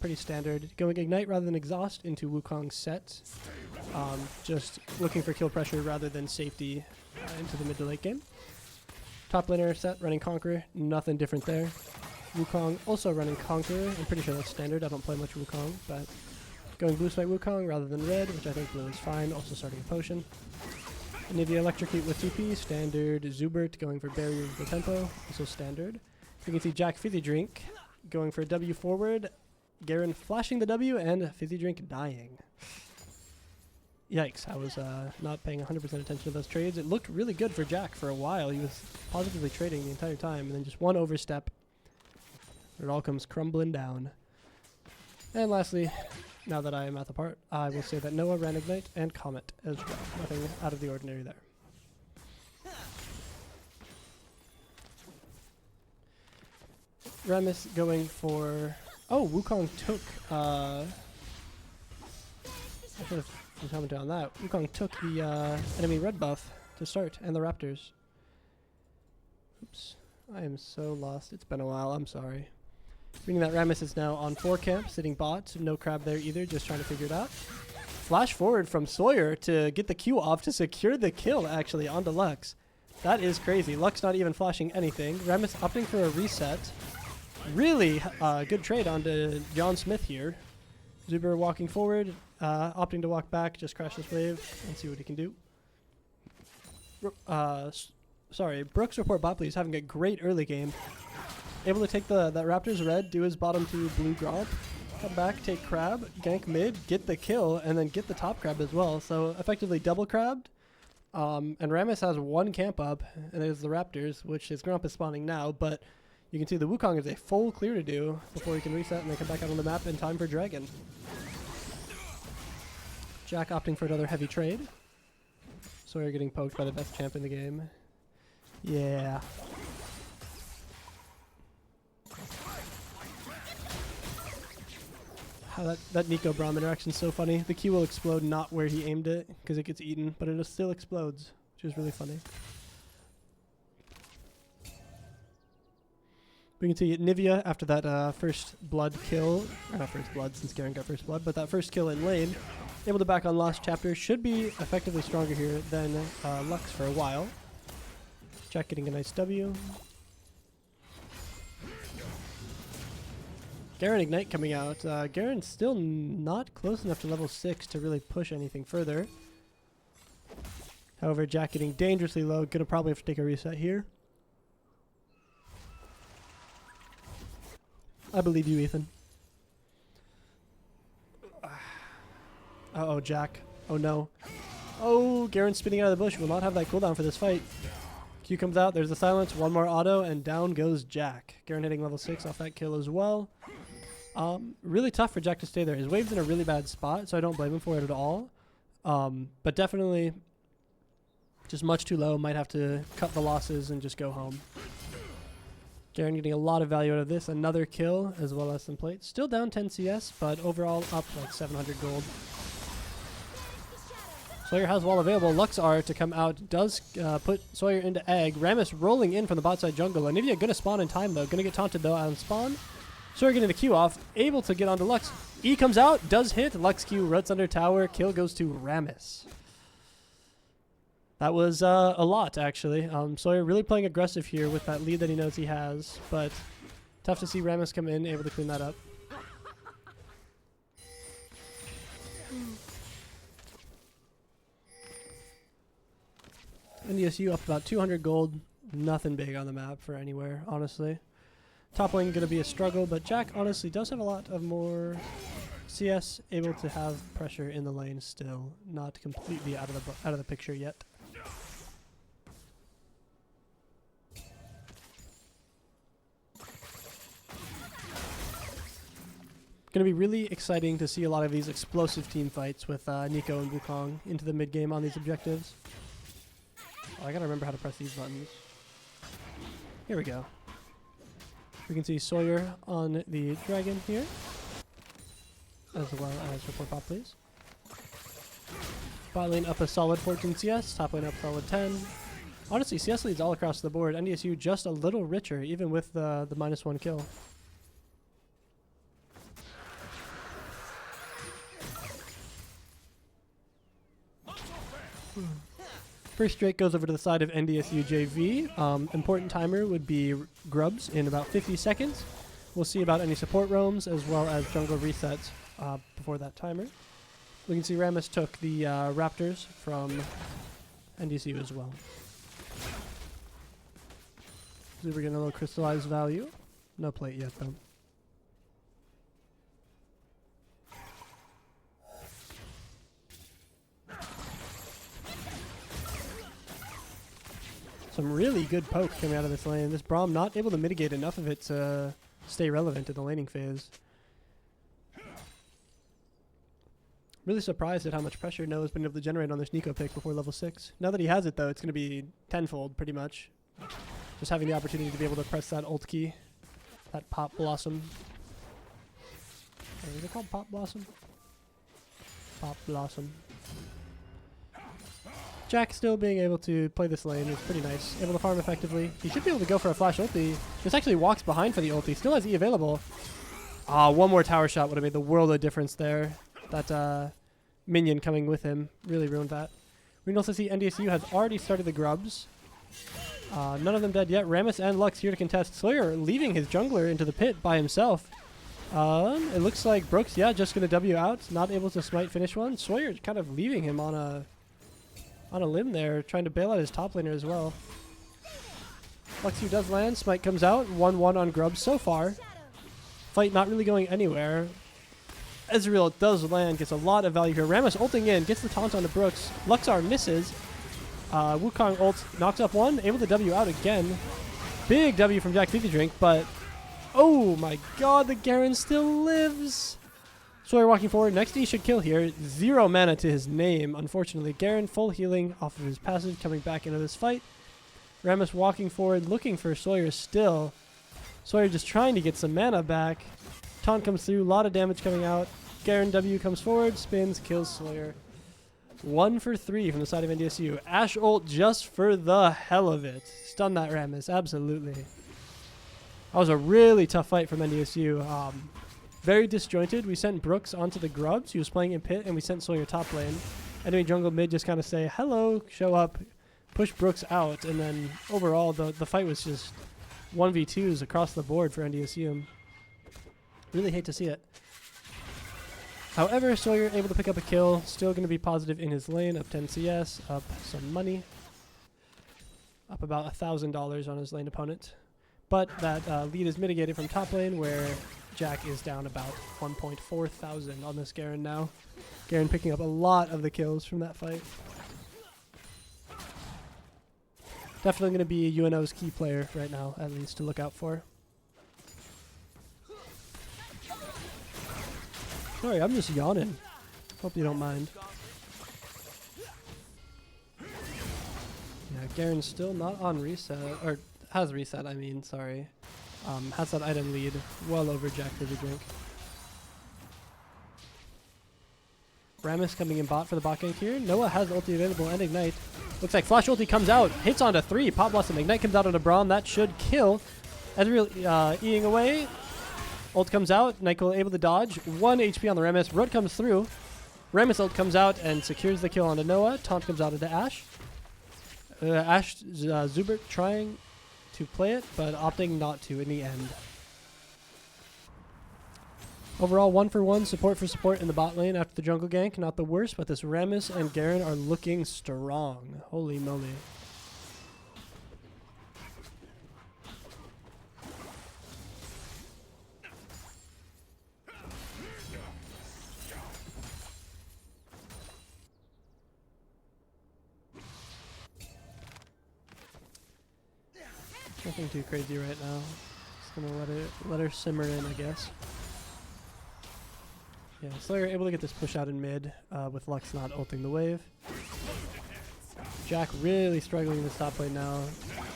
Pretty standard. Going Ignite rather than Exhaust into Wukong's set. Just looking for kill pressure rather than safety into the mid to late game. Top laner set running Conqueror. Nothing different there. Wukong also running Conqueror. I'm pretty sure that's standard. I don't play much Wukong, but going Blue Smite Wukong rather than red, which I think blue is fine. Also starting a potion. Nivea Electrocute with TP, standard. Zubert going for Barrier with Tempo, also standard. You can see Jack Fizzy Drink going for a W forward. Garen flashing the W and Fizzy Drink dying. Yikes, I was not paying 100% attention to those trades. It looked really good for Jack for a while. He was positively trading the entire time, and then just one overstep. It all comes crumbling down. And lastly, now that I am at the part, I will say that Noah ran Ignite and Comet as well. Nothing out of the ordinary there. Rammus going for... Oh, Wukong took... I should have commented on that. Wukong took the enemy red buff to start, and the Raptors. Oops. I am so lost. It's been a while. I'm sorry. Meaning that Rammus is now on 4 camp, sitting bot. No crab there either, just trying to figure it out. Flash forward from Sawyer to get the Q off to secure the kill, actually, onto Lux. That is crazy. Lux not even flashing anything. Rammus opting for a reset. Really good trade onto John Smith here. Zuber walking forward, opting to walk back, just crash this wave and see what he can do. Sorry, Brooks report bot please, having a great early game. Able to take that Raptors red, do his bottom 2 blue gromp, come back, take crab, gank mid, get the kill, and then get the top crab as well. So effectively double crabbed. And Rammus has 1 camp up, and there's the Raptors, which his gromp is spawning now, but you can see the Wukong is a full clear to do before he can reset and then come back out on the map in time for Dragon. Jack opting for another heavy trade. Sawyer getting poked by the best champ in the game. Yeah. That Nico Braum interaction is so funny. The Q will explode not where he aimed it because it gets eaten, but it still explodes, which is really funny. We can see Nivea after that first blood kill, or not first blood since Garen got first blood, but that first kill in lane, able to back on Lost Chapter, should be effectively stronger here than Lux for a while. Jack getting a nice W. Garen Ignite coming out. Garen's still not close enough to level 6 to really push anything further. However, Jack getting dangerously low. Gonna probably have to take a reset here. I believe you, Ethan. Uh-oh, Jack. Oh, no. Oh, Garen spinning out of the bush. Will not have that cooldown for this fight. Q comes out. There's the silence. One more auto, and down goes Jack. Garen hitting level 6 off that kill as well. Really tough for Jack to stay there. His wave's in a really bad spot, so I don't blame him for it at all. But definitely just much too low. Might have to cut the losses and just go home. Garen getting a lot of value out of this. Another kill as well as some plates. Still down 10 CS, but overall up like 700 gold. Sawyer has wall available. Luxar to come out does put Sawyer into egg. Rammus rolling in from the bot side jungle. Anivia gonna spawn in time though. Gonna get taunted though on spawn. Sawyer getting the Q off, able to get onto Lux. E comes out, does hit. Lux Q rots under tower. Kill goes to Rammus. That was a lot, actually. Sawyer really playing aggressive here with that lead that he knows he has, but tough to see Rammus come in, able to clean that up. NDSU up about 200 gold. Nothing big on the map for anywhere, honestly. Top lane going to be a struggle, but Jack honestly does have a lot of more CS, able to have pressure in the lane still. Not completely out of the picture yet. Going to be really exciting to see a lot of these explosive team fights with Nico and Wukong into the mid game on these objectives. Oh, I gotta remember how to press these buttons. Here we go. We can see Sawyer on the dragon here, as well as report pop, please. Bot lane up a solid 14 CS, top lane up solid 10. Honestly, CS leads all across the board. NDSU just a little richer, even with the -1 kill. First straight goes over to the side of NDSU JV. Important timer would be grubs in about 50 seconds. We'll see about any support roams as well as jungle resets before that timer. We can see Rammus took the Raptors from NDSU as well. So we're getting a little crystallized value. No plate yet though. Some really good poke coming out of this lane. This Braum not able to mitigate enough of it to stay relevant in the laning phase. Really surprised at how much pressure Noah's been able to generate on this Nico pick before level 6. Now that he has it though, it's going to be tenfold pretty much. Just having the opportunity to be able to press that ult key. That Pop Blossom. Is it called Pop Blossom? Pop Blossom. Jack still being able to play this lane is pretty nice. Able to farm effectively. He should be able to go for a flash ulti. Just actually walks behind for the ulti. Still has E available. One more tower shot would have made the world of difference there. That minion coming with him really ruined that. We can also see NDSU has already started the grubs. None of them dead yet. Rammus and Lux here to contest. Sawyer leaving his jungler into the pit by himself. It looks like Brooks, yeah, just going to W out. Not able to smite finish one. Sawyer kind of leaving him on a limb there, trying to bail out his top laner as well. Luxu does land, smite comes out, 1-1 on grubs so far. Fight not really going anywhere. Ezreal does land, gets a lot of value here. Rammus ulting in, gets the taunt onto Brooks. Luxar misses. Wukong ult, knocks up one, able to W out again. Big W from Jack Drink, but oh my god, the Garen still lives. Sawyer walking forward. Next he should kill here. 0 mana to his name, unfortunately. Garen full healing off of his passive, coming back into this fight. Rammus walking forward, looking for Sawyer still. Sawyer just trying to get some mana back. Taunt comes through, a lot of damage coming out. Garen W comes forward, spins, kills Sawyer. 1 for 3 from the side of NDSU. Ashe ult just for the hell of it. Stun that Rammus, absolutely. That was a really tough fight from NDSU. Very disjointed. We sent Brooks onto the grubs. He was playing in pit, and we sent Sawyer top lane. Enemy jungle mid just kind of say, hello, show up, push Brooks out, and then overall the fight was just 1v2s across the board for NDSU. Really hate to see it. However, Sawyer able to pick up a kill. Still going to be positive in his lane. Up 10 CS, up some money. Up about $1,000 on his lane opponent. But that lead is mitigated from top lane, where Jack is down about 1.4 thousand on this Garen now. Garen picking up a lot of the kills from that fight. Definitely going to be UNO's key player right now, at least to look out for. Sorry, I'm just yawning. Hope you don't mind. Yeah, Garen's still not on reset, or has reset, I mean, sorry. Has that item lead well over Jack Drink. Rammus coming in bot for the bot gank here. Noah has ulti available and Ignite. Looks like Flash ulti comes out, hits onto 3. Pop Blossom Ignite comes out onto Braum. That should kill. Ezreal E-ing away. Ult comes out. Nyquil able to dodge. 1 HP on the Rammus. Root comes through. Rammus ult comes out and secures the kill onto Noah. Taunt comes out into Ashe. Zubert trying to play it, but opting not to in the end. Overall, 1-for-1, support for support in the bot lane after the jungle gank. Not the worst, but this Rammus and Garen are looking strong. Holy moly. Nothing too crazy right now. Just gonna let her simmer in, I guess. Yeah, Slayer able to get this push out in mid with Lux not ulting the wave. Jack really struggling in the top lane now.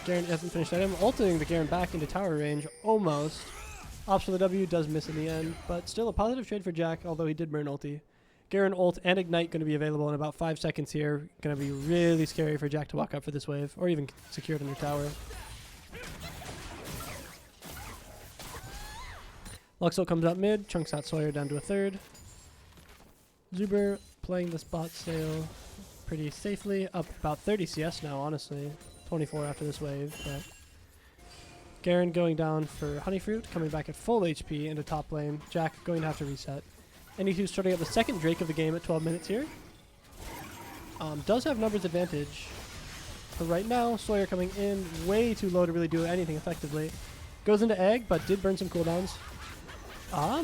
Garen hasn't finished that. Ulting the Garen back into tower range, almost. Opts for the W, does miss in the end, but still a positive trade for Jack, although he did burn ulti. Garen ult and Ignite going to be available in about 5 seconds here. Going to be really scary for Jack to walk up for this wave, or even secure it under tower. Luxo comes out mid, chunks out Sawyer down to a third. Zuber playing the spot sale pretty safely, up about 30 CS now, honestly. 24 after this wave, but Garen going down for Honeyfruit, coming back at full HP into top lane. Jack going to have to reset. NDSU starting up the second Drake of the game at 12 minutes here. Does have numbers advantage. But right now, Sawyer coming in way too low to really do anything effectively. Goes into Egg, but did burn some cooldowns.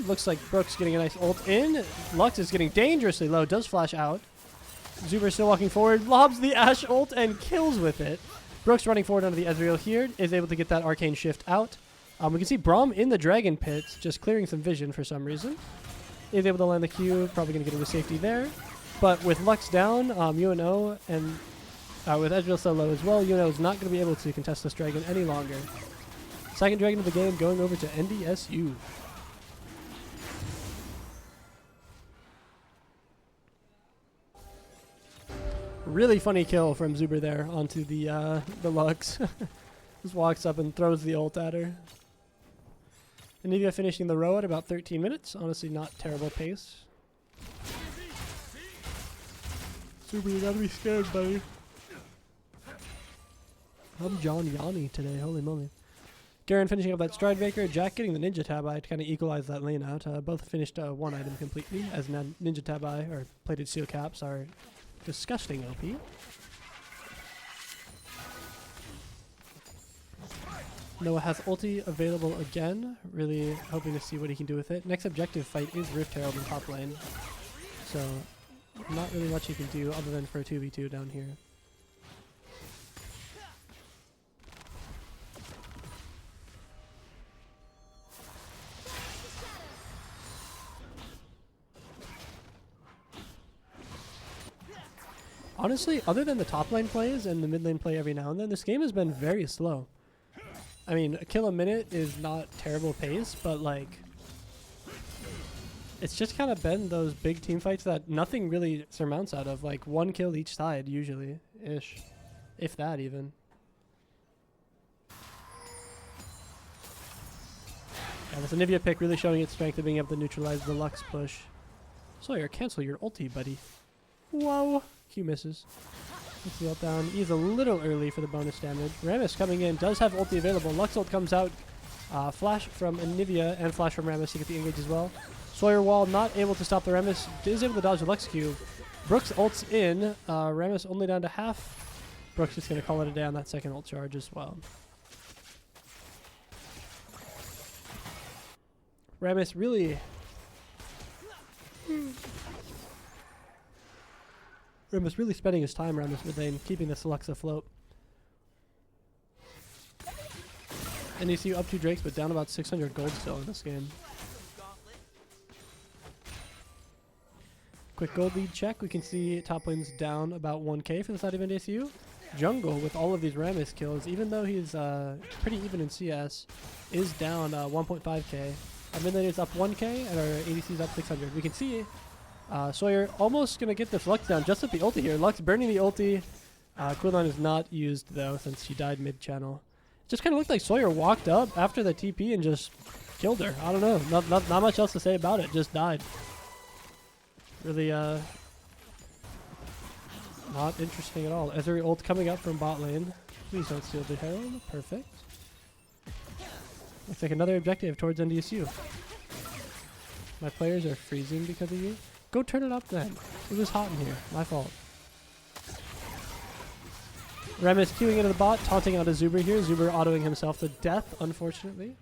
Looks like Brooks getting a nice ult in. Lux is getting dangerously low, does flash out. Zuber still walking forward, lobs the Ashe ult and kills with it. Brooks running forward onto the Ezreal here, is able to get that arcane shift out. We can see Braum in the Dragon Pit, just clearing some vision for some reason. Is able to land the Q, probably going to get into safety there. But with Lux down, UNO, and with Ezreal so low as well, UNO is not going to be able to contest this Dragon any longer. Second Dragon of the game going over to NDSU. Really funny kill from Zuber there onto the Lux. Just walks up and throws the ult at her. Anivia finishing the row at about 13 minutes. Honestly, not terrible pace. Zuber, you gotta be scared, buddy. I'm John Yanni today, holy moly. Garen finishing up that Stride Breaker. Jack getting the Ninja Tabi to kind of equalize that lane out. Both finished one item completely, as Ninja Tabi, or plated steel caps, are disgusting OP. Noah has ulti available again. Really hoping to see what he can do with it. Next objective fight is Rift Herald in top lane. So not really much he can do other than for a 2v2 down here. Honestly, other than the top lane plays and the mid lane play every now and then, this game has been very slow. I mean, a kill a minute is not terrible pace, but like, it's just kind of been those big team fights that nothing really surmounts out of, like 1 kill each side usually-ish, if that even. Yeah, this Anivia pick really showing its strength of being able to neutralize the Lux push. Sawyer, cancel your ulti, buddy. Whoa. Q misses. Gets the ult down. He's a little early for the bonus damage. Rammus coming in, does have ulti available. Lux ult comes out. Flash from Anivia and flash from Rammus to get the engage as well. Sawyer wall not able to stop the Rammus. Is able to dodge the Lux Q. Brooks ults in. Rammus only down to half. Brooks just going to call it a day on that second ult charge as well. Rammus really... Rammus really spending his time around this mid lane, keeping this Lux afloat. NDSU up 2 Drakes, but down about 600 gold still in this game. Quick gold lead check. We can see top lane's down about 1k for the side of NDSU. Jungle, with all of these Rammus kills, even though he's pretty even in CS, is down 1.5k. Our mid lane is up 1k, and our ADC is up 600. We can see Sawyer almost going to get this Lux down just at the ulti here. Lux burning the ulti. Cooldown is not used, though, since she died mid-channel. It just kind of looked like Sawyer walked up after the TP and just killed her. I don't know. Not much else to say about it. Just died. Really, not interesting at all. Ezreal ult coming up from bot lane. Please don't steal the Herald. Perfect. Looks like another objective towards NDSU. My players are freezing because of you. Go turn it up then. It was hot in here. My fault. Rem is queuing into the bot, taunting out a Zuber here. Zuber autoing himself to death, unfortunately.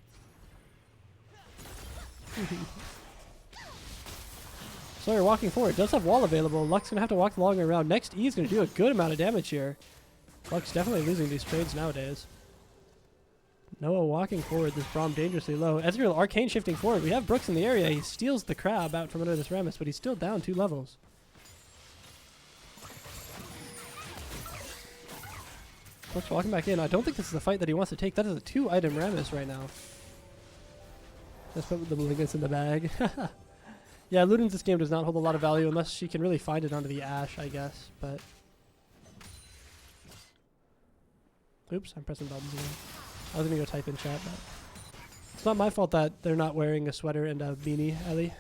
Sawyer walking forward. Does have wall available. Lux going to have to walk the long way around. Next E is going to do a good amount of damage here. Lux definitely losing these trades nowadays. Noah walking forward. This Braum dangerously low. Ezreal arcane shifting forward. We have Brooks in the area. He steals the crab out from under this Rammus, but he's still down 2 levels. Brooks walking back in. I don't think this is the fight that he wants to take. That is a 2-item Rammus right now. Let's put the malignance in the bag. Yeah, Luden's this game does not hold a lot of value unless she can really find it onto the Ashe, I guess. But oops, I'm pressing buttons again. I was gonna go type in chat, but it's not my fault that they're not wearing a sweater and a beanie, Ellie,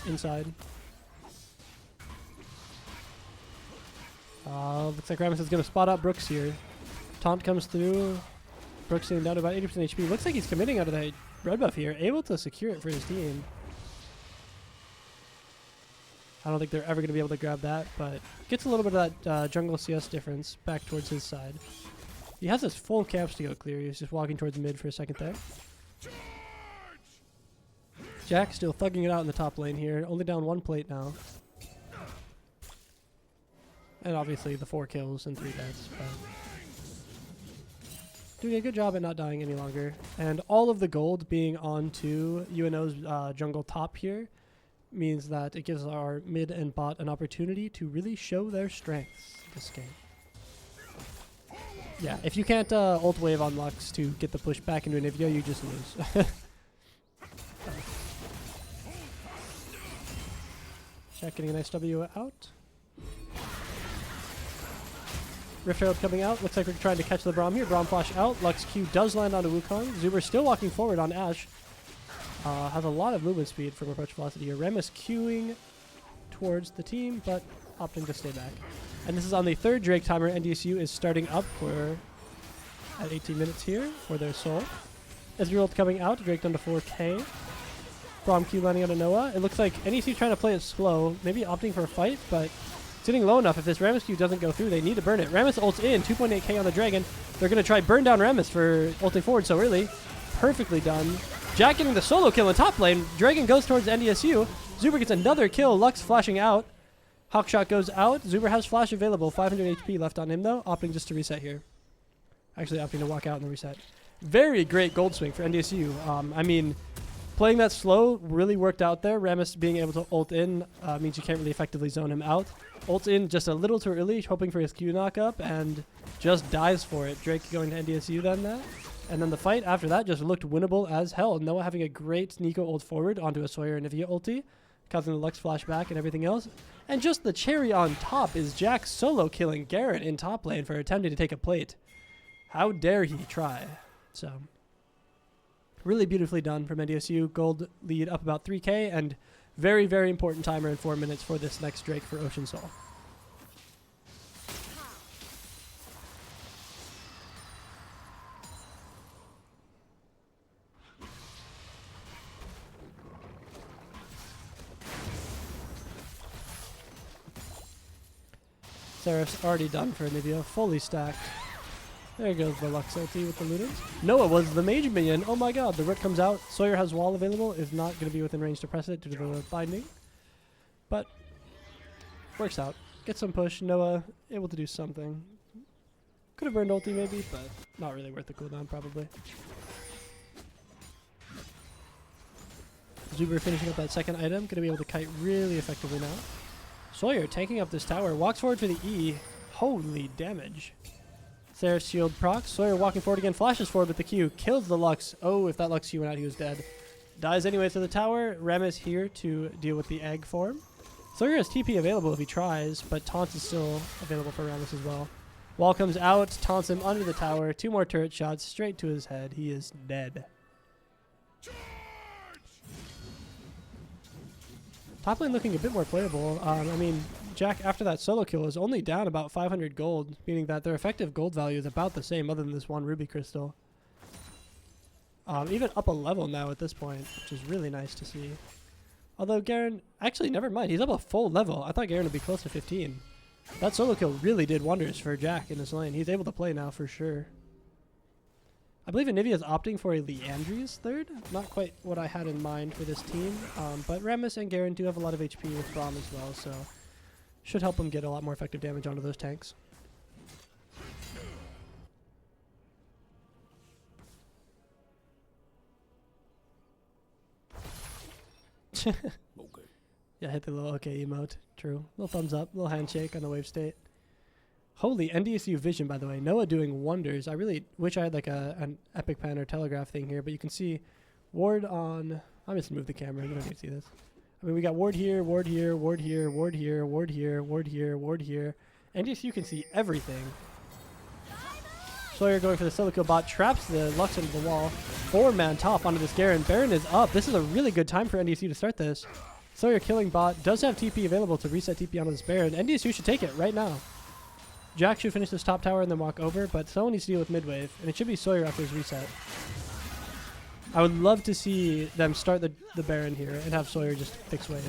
inside. Looks like Rammus is gonna spot out Brooks here. Taunt comes through. Brooks sitting down to about 80% HP. Looks like he's committing out of the red buff here, able to secure it for his team. I don't think they're ever going to be able to grab that, but gets a little bit of that jungle CS difference back towards his side. He has his full camp to go clear. He's just walking towards mid for a second there. Jack still thugging it out in the top lane here. Only down 1 plate now. And obviously the 4 kills and 3 deaths. But doing a good job at not dying any longer. And all of the gold being onto UNO's jungle top here means that it gives our mid and bot an opportunity to really show their strengths this game. Yeah, if you can't ult wave on Lux to get the push back into Anivia, you just lose. Check getting a nice W out. Rift Herald coming out. Looks like we're trying to catch the Braum here. Braum flash out. Lux Q does land onto Wukong. Zuber still walking forward on Ashe. Has a lot of movement speed from approach velocity here. Rem is queuing towards the team, but opting to stay back. And this is on the 3rd Drake timer. NDSU is starting up for at 18 minutes here for their soul. Ezreal coming out. Drake down to 4k. Braum Q landing on a Noah. It looks like NECC trying to play it slow, maybe opting for a fight, but it's getting low enough. If this Rammus Q doesn't go through, they need to burn it. Rammus ults in, 2.8k on the Dragon. They're going to try burn down Rammus for ulting forward, so really, perfectly done. Jack getting the solo kill in top lane. Dragon goes towards NDSU. Zuber gets another kill. Lux flashing out. Hawkshot goes out. Zuber has flash available. 500 HP left on him, though. Opting just to reset here. Actually opting to walk out in the reset. Very great gold swing for NDSU. I mean, playing that slow really worked out there. Rammus being able to ult in means you can't really effectively zone him out. Ult in just a little too early, hoping for his Q knock-up, and just dies for it. Drake going to NDSU then that. And then the fight after that just looked winnable as hell. Noah having a great Nico ult forward onto a Sawyer and Nivea ulti, causing the Lux flashback and everything else. And just the cherry on top is Jack solo killing Garrett in top lane for attempting to take a plate. How dare he try? So, really beautifully done from NDSU. Gold lead up about 3k, and very, very important timer in 4 minutes for this next Drake for Ocean Soul. Seraph's already done for Nivea, fully stacked. There goes the Lux ulti with the Ludens. Noah was the mage minion. Oh my god, the Root comes out. Sawyer has wall available, is not going to be within range to press it due to the binding. But, works out. Get some push. Noah able to do something. Could have burned ulti maybe, but not really worth the cooldown probably. Zuber finishing up that second item. Going to be able to kite really effectively now. Sawyer taking up this tower. Walks forward for the E. Holy damage. Seraph's shield procs. Sawyer walking forward again. Flashes forward with the Q. Kills the Lux. Oh, if that Lux Q went out, he was dead. Dies anyway to the tower. Rem is here to deal with the egg form. Sawyer has TP available if he tries, but Taunt is still available for Rammus as well. Wall comes out. Taunts him under the tower. 2 more turret shots straight to his head. He is dead. Top lane looking a bit more playable. I mean, Jack, after that solo kill, is only down about 500 gold, meaning that their effective gold value is about the same other than this one ruby crystal. Even up a level now at this point, which is really nice to see. Although Garen, actually, never mind. He's up a full level. I thought Garen would be close to 15. That solo kill really did wonders for Jack in this lane. He's able to play now for sure. I believe Anivia is opting for a Leandri's third. Not quite what I had in mind for this team. But Rammus and Garen do have a lot of HP with Braum as well, so should help him get a lot more effective damage onto those tanks. Okay. Yeah, hit the little okay emote. True. Little thumbs up, little handshake on the wave state. Holy NDSU vision, by the way. Noah doing wonders. I really wish I had like an epic pen or telegraph thing here, but you can see ward on... I'm just gonna move the camera. You don't need to see this. I mean, we got ward here, ward here, ward here, ward here, ward here, ward here, ward here. NDSU can see everything. Sawyer going for the solo kill bot, traps the Lux into the wall. 4-man top onto this Garen. Baron is up. This is a really good time for NDSU to start this. Sawyer killing bot, does have TP available to reset TP onto this Baron. NDSU should take it right now. Jack should finish this top tower and then walk over, but someone needs to deal with mid wave, and it should be Sawyer after his reset. I would love to see them start the Baron here and have Sawyer just fix wave.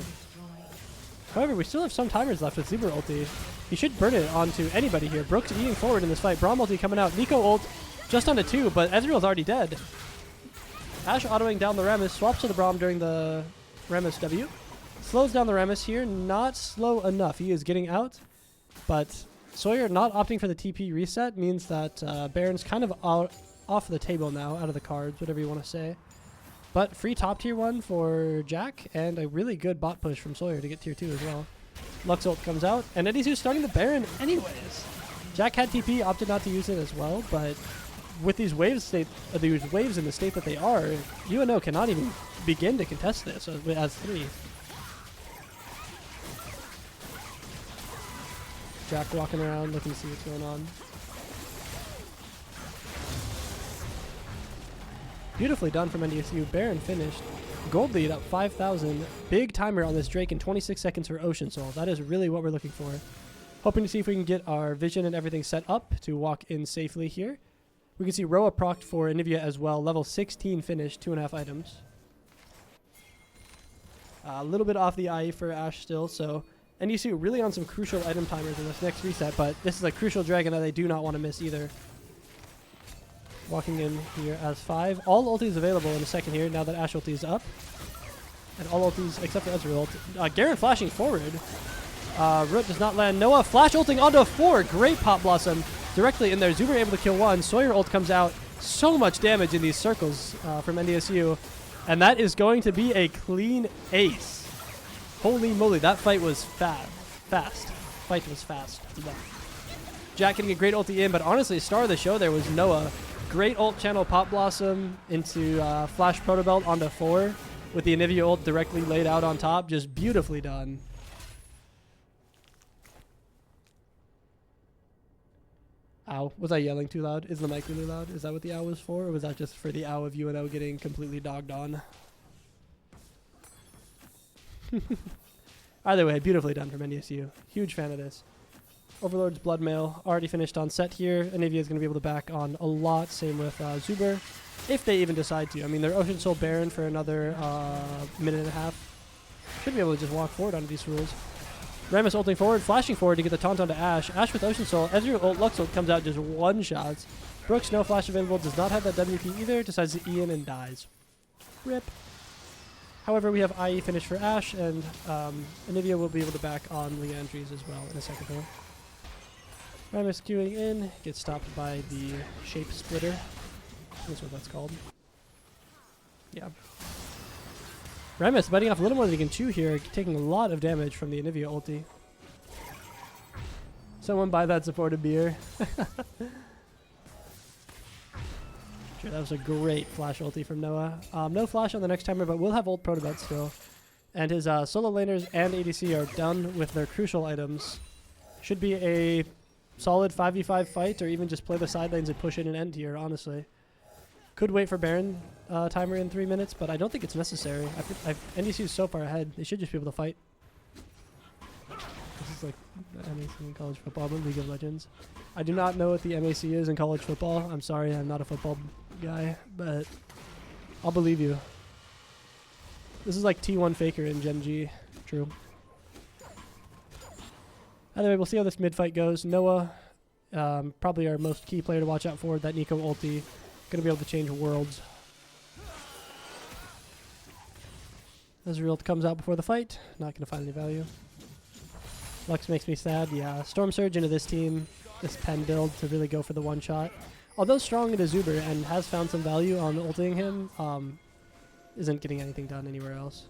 However, we still have some timers left with Zuber ulti. He should burn it onto anybody here. Brooks eating forward in this fight. Braum ulti coming out. Nico ult just onto 2, but Ezreal's already dead. Ashe autoing down the Rammus, swaps to the Braum during the Rammus W. Slows down the Rammus here. Not slow enough. He is getting out, but Sawyer not opting for the TP reset means that Baron's kind of off the table now, out of the cards, whatever you want to say. But free top tier 1 for Jack, and a really good bot push from Sawyer to get tier 2 as well. Lux ult comes out, and NDSU starting the Baron anyways. Jack had TP, opted not to use it as well, but with these waves in the state that they are, UNO cannot even begin to contest this as 3. Jack walking around, looking to see what's going on. Beautifully done from NDSU. Baron finished. Gold lead up 5,000. Big timer on this Drake in 26 seconds for Ocean Soul. That is really what we're looking for. Hoping to see if we can get our vision and everything set up to walk in safely here. We can see Roa procced for Anivia as well. Level 16 finished, 2.5 items. A little bit off the IE for Ashe still, so NDSU really on some crucial item timers in this next reset, but this is a crucial dragon that they do not want to miss either. Walking in here as 5. All ultis available in a second here now that Ashe ulti is up. And all ultis except for Ezreal ult. Garen flashing forward. Root does not land. Noah flash ulting onto 4. Great Pop Blossom directly in there. Zuber able to kill 1. Sawyer ult comes out. So much damage in these circles from NDSU. And that is going to be a clean ace. Holy moly, that fight was fast. Fight was fast. Jack getting a great ulti in, but honestly, star of the show there was Noah. Great ult channel Pop Blossom into Flash Proto Belt onto 4 with the Anivia ult directly laid out on top. Just beautifully done. Ow. Was I yelling too loud? Is the mic really loud? Is that what the ow was for? Or was that just for the ow of UNO getting completely dogged on? Either way, beautifully done from NDSU. Huge fan of this. Overlord's Bloodmail already finished on set here. Anivia is going to be able to back on a lot. Same with Zuber, if they even decide to. I mean, they're Ocean Soul Baron for another minute and a half. Should be able to just walk forward onto these rules. Rammus ulting forward, flashing forward to get the taunt onto Ashe. Ashe with Ocean Soul. Ezreal ult, Lux ult comes out, just one-shots. Brooks, no flash available, does not have that WP either. Decides to E in and dies. RIP. However, we have IE finish for Ashe, and Anivia will be able to back on Leandri's as well in a second here. Rammus queuing in, gets stopped by the Shape Splitter. That's what that's called. Yeah. Rammus biting off a little more than he can chew here, taking a lot of damage from the Anivia ulti. Someone buy that supported beer. Sure, that was a great flash ulti from Noah. No flash on the next timer, but we'll have ult Protobot still. And his solo laners and ADC are done with their crucial items. Should be a solid 5v5 fight, or even just play the side lanes and push in an end here, honestly. Could wait for Baron timer in 3 minutes, but I don't think it's necessary. NDSU is so far ahead, they should just be able to fight. It's like the NECC in college football, but League of Legends. I do not know what the NECC is in college football. I'm sorry, I'm not a football guy, but I'll believe you. This is like T1 Faker in Gen G. True. Anyway, we'll see how this mid fight goes. Noah, probably our most key player to watch out for. That Nico ulti, gonna be able to change worlds. Ezreal comes out before the fight. Not gonna find any value. Lux makes me sad. Yeah, Storm Surge into this team, this pen build to really go for the one shot. Although strong into Zuber and has found some value on ulting him, isn't getting anything done anywhere else.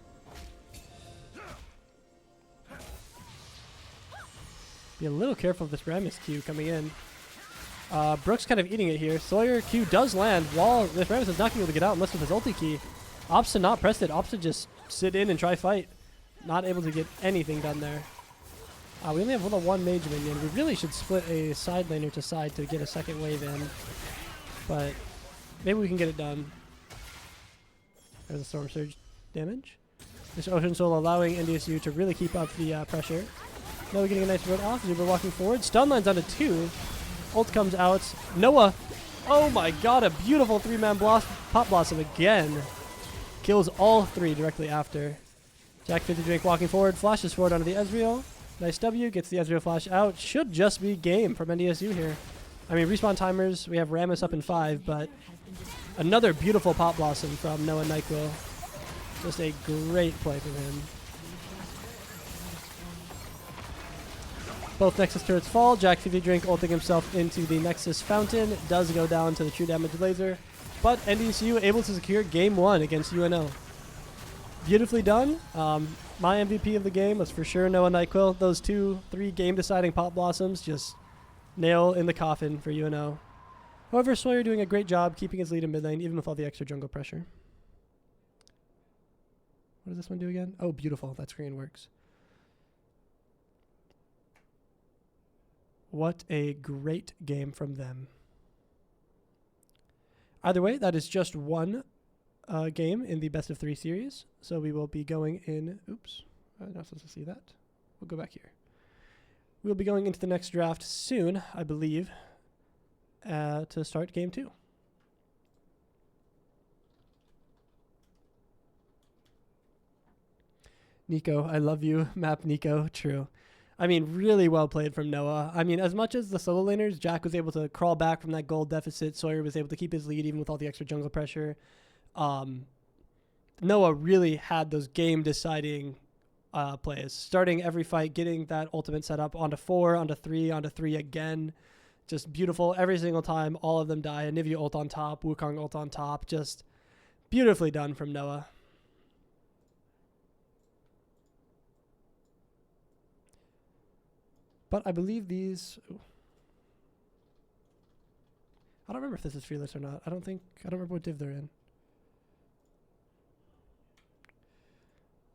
Be a little careful of this Rammus Q coming in. Brooks kind of eating it here. Sawyer Q does land while this Rammus is not going to be able to get out unless with his ulti key. Opts to not press it. Opts to just sit in and try fight. Not able to get anything done there. We only have one mage minion. We really should split a side laner to side to get a second wave in. But maybe we can get it done. There's a Storm Surge damage. This Ocean Soul allowing NDSU to really keep up the pressure. Noah getting a nice run off. Zuber walking forward. Stun lines onto 2. Ult comes out. Noah. Oh my god, a beautiful 3-man Pop Blossom again. Kills all 3 directly after. Jack 50 Drink walking forward. Flashes forward onto the Ezreal. Nice W. Gets the Ezreal flash out. Should just be game from NDSU here. I mean, respawn timers. We have Rammus up in 5, but another beautiful Pop Blossom from Noah NyQuil. Just a great play from him. Both Nexus turrets fall. Jack 50 Drink ulting himself into the Nexus Fountain. Does go down to the true damage laser. But NDSU able to secure game 1 against UNO. Beautifully done. My MVP of the game was for sure Noah NyQuil. Those 2-3 game-deciding Pop Blossoms just nail in the coffin for UNO. However, Sawyer doing a great job keeping his lead in mid lane, even with all the extra jungle pressure. What does this one do again? Oh, beautiful. That screen works. What a great game from them. Either way, that is just one game in the best of 3 series. So we will be going in... Oops. I'm not supposed to see that. We'll go back here. We'll be going into the next draft soon, I believe, to start game 2. Nico, I love you. Map Nico, true. I mean, really well played from Noah. I mean, as much as the solo laners, Jack was able to crawl back from that gold deficit. Sawyer was able to keep his lead even with all the extra jungle pressure. Noah really had those game-deciding plays. Starting every fight, getting that ultimate set up onto 4, onto 3 again. Just beautiful every single time. All of them die. Anivia ult on top, Wukong ult on top. Just beautifully done from Noah. But I believe these... Ooh. I don't remember if this is fearless or not. I don't remember what div they're in.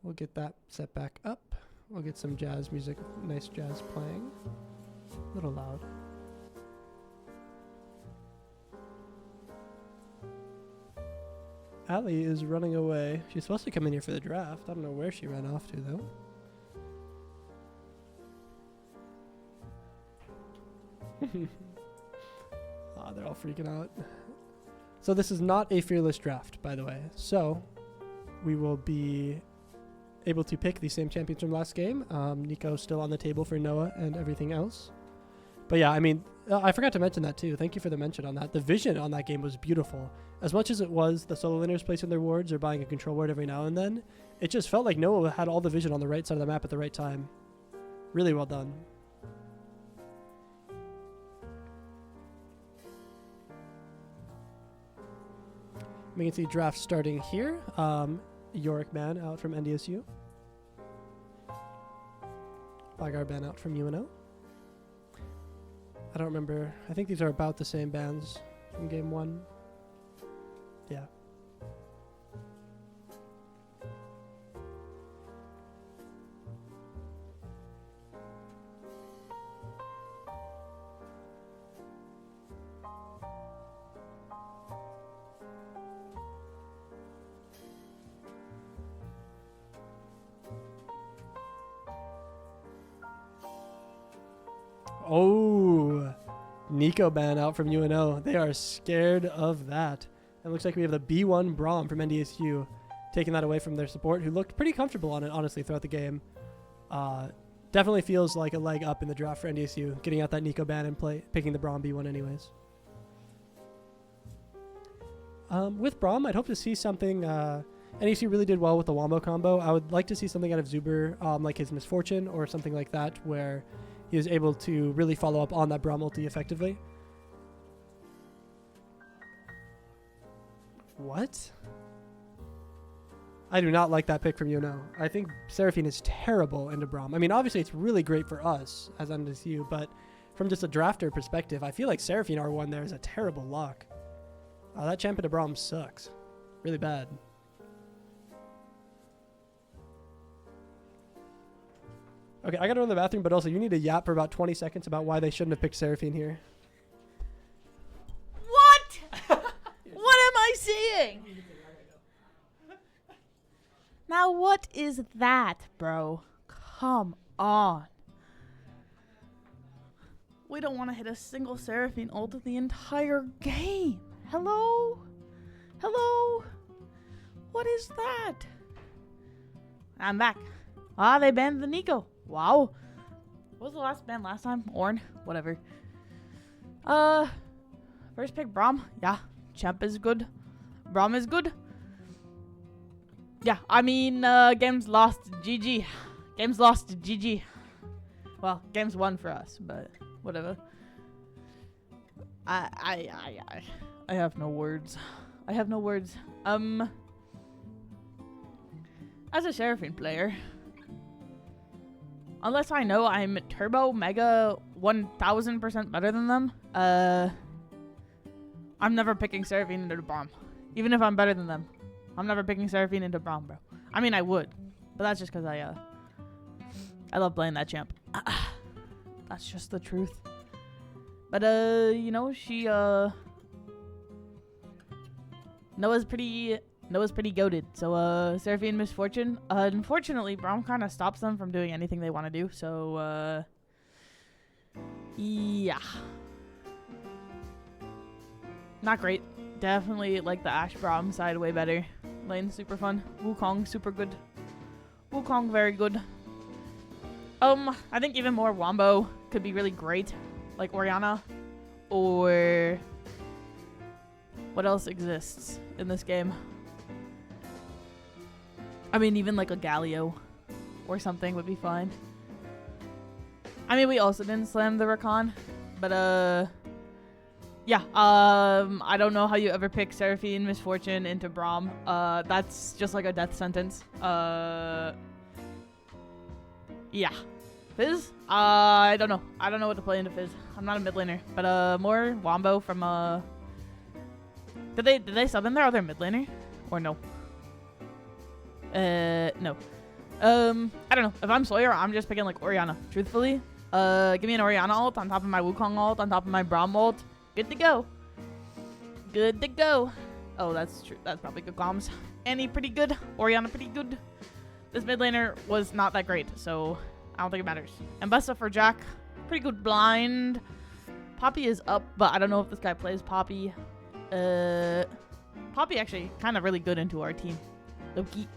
We'll get that set back up. We'll get some jazz music, nice jazz playing. A little loud. Allie is running away. She's supposed to come in here for the draft. I don't know where she ran off to, though. They're all freaking out. So this is not a fearless draft, by the way. So we will be able to pick the same champions from last game. Nico's still on the table for Noah and everything else. But yeah, I mean, I forgot to mention that too. Thank you for the mention on that. The vision on that game was beautiful. As much as it was the solo laners placing their wards or buying a control ward every now and then, it just felt like Noah had all the vision on the right side of the map at the right time. Really well done. We can see draft starting here. Yorick ban out from NDSU. Blackguard ban out from UNO. I don't remember. I think these are about the same bans from game 1. Yeah. Oh, Nico ban out from UNO. They are scared of that. It looks like we have the B1 Braum from NDSU taking that away from their support, who looked pretty comfortable on it, honestly, throughout the game. Definitely feels like a leg up in the draft for NDSU, getting out that Nico ban and picking the Braum B1 anyways. With Braum, I'd hope to see something. NECC really did well with the Wombo combo. I would like to see something out of Zuber, like his Misfortune or something like that, where he was able to really follow up on that Braum ulti effectively. What? I do not like that pick from UNO. I think Seraphine is terrible into Braum. I mean, obviously it's really great for us as NDSU, but from just a drafter perspective, I feel like Seraphine R1 there is a terrible lock. That champ into Braum sucks. Really bad. Okay, I gotta run to the bathroom, but also you need to yap for about 20 seconds about why they shouldn't have picked Seraphine here. What? What am I seeing? Now what is that, bro? Come on. We don't want to hit a single Seraphine ult the entire game. Hello? Hello? What is that? I'm back. Ah, they banned the Nico. Wow. What was the last ban last time? Ornn? Whatever. First pick Braum. Yeah. Champ is good. Braum is good. Yeah, I mean, game's lost. GG. Game's lost. GG. Well, game's won for us, but whatever. I have no words. I have no words. As a Seraphine player, unless I know I'm turbo mega 1000% better than them, I'm never picking Seraphine into the Braum. Even if I'm better than them, I'm never picking Seraphine into Braum, bro. I mean, I would, but that's just because I love playing that champ. That's just the truth. But, you know, Noah's pretty goated. So, Seraphine Misfortune. Unfortunately, Braum kind of stops them from doing anything they want to do. So, yeah. Not great. Definitely like the Ashe Braum side way better. Lane super fun. Wukong super good. Wukong very good. I think even more Wombo could be really great. Like Orianna. Or what else exists in this game? I mean, even like a Galio or something would be fine. I mean, we also didn't slam the Rakan, but yeah, I don't know how you ever pick Seraphine Misfortune into Braum. That's just like a death sentence. Yeah. Fizz? I don't know. I don't know what to play into Fizz. I'm not a mid laner, but more Wombo from Did they sub in their other mid laner? Or no? No. I don't know. If I'm Sawyer, I'm just picking like Orianna. Truthfully. Give me an Orianna ult on top of my Wukong ult on top of my Braum ult. Good to go. Good to go. Oh, that's true. That's probably good comms. Annie pretty good. Orianna pretty good. This mid laner was not that great, so I don't think it matters. And Busta for Jack. Pretty good blind. Poppy is up, but I don't know if this guy plays Poppy. Poppy actually kind of really good into our team. Loki.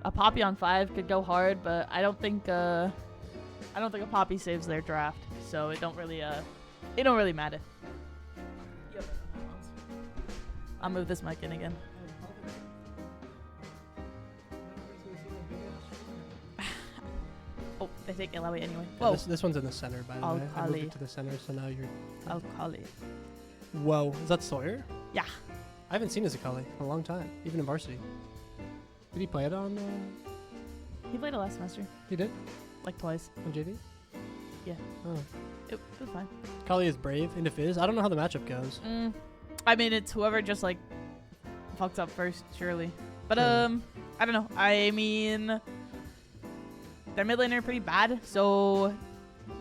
A Poppy on 5 could go hard, but I don't think a Poppy saves their draft, so it don't really matter. I'll move this mic in again. Oh, they take it away anyway. Whoa. Yeah, this one's in the center, by the way. I moved it to the center, so now you're... Alkali. Whoa, is that Sawyer? Yeah. I haven't seen Akali in a long time, even in varsity. Did he play it on... He played it last semester. He did? Like twice. On JV? Yeah. Oh. It was fine. Akali is brave into Fizz. I don't know how the matchup goes. I mean, it's whoever just, like, fucks up first, surely. But, Sure. I don't know. I mean, their mid laner pretty bad, so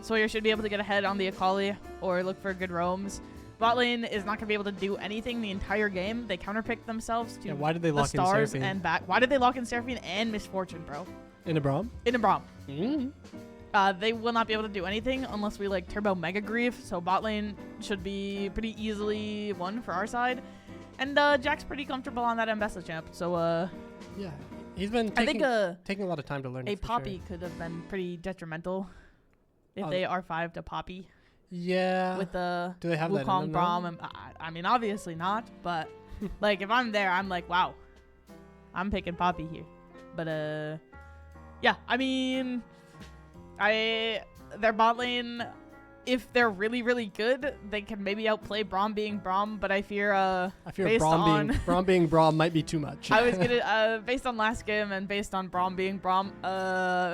Sawyer should be able to get ahead on the Akali or look for good roams. Bot lane is not going to be able to do anything the entire game. They counterpick themselves to why did they the lock in stars Seraphine? and back. Why did they lock in Seraphine and Misfortune, bro? Into Braum? Into Braum. Mm-hmm. They will not be able to do anything unless we like turbo Mega Grief. So bot lane should be pretty easily won for our side. And Jack's pretty comfortable on that Mbessa champ. So Yeah, he's been taking a lot of time to learn. A Poppy could have been pretty detrimental if they R5 to Poppy. Yeah. With the Do they have that in Wukong them, Braum. though? And, I mean, obviously not. But like, if I'm there, I'm like, wow, I'm picking Poppy here. But yeah, I mean, their bot lane, if they're really, really good, they can maybe outplay Braum being Braum, but I fear Braum being Braum might be too much. I was gonna based on last game and based on Braum being Braum,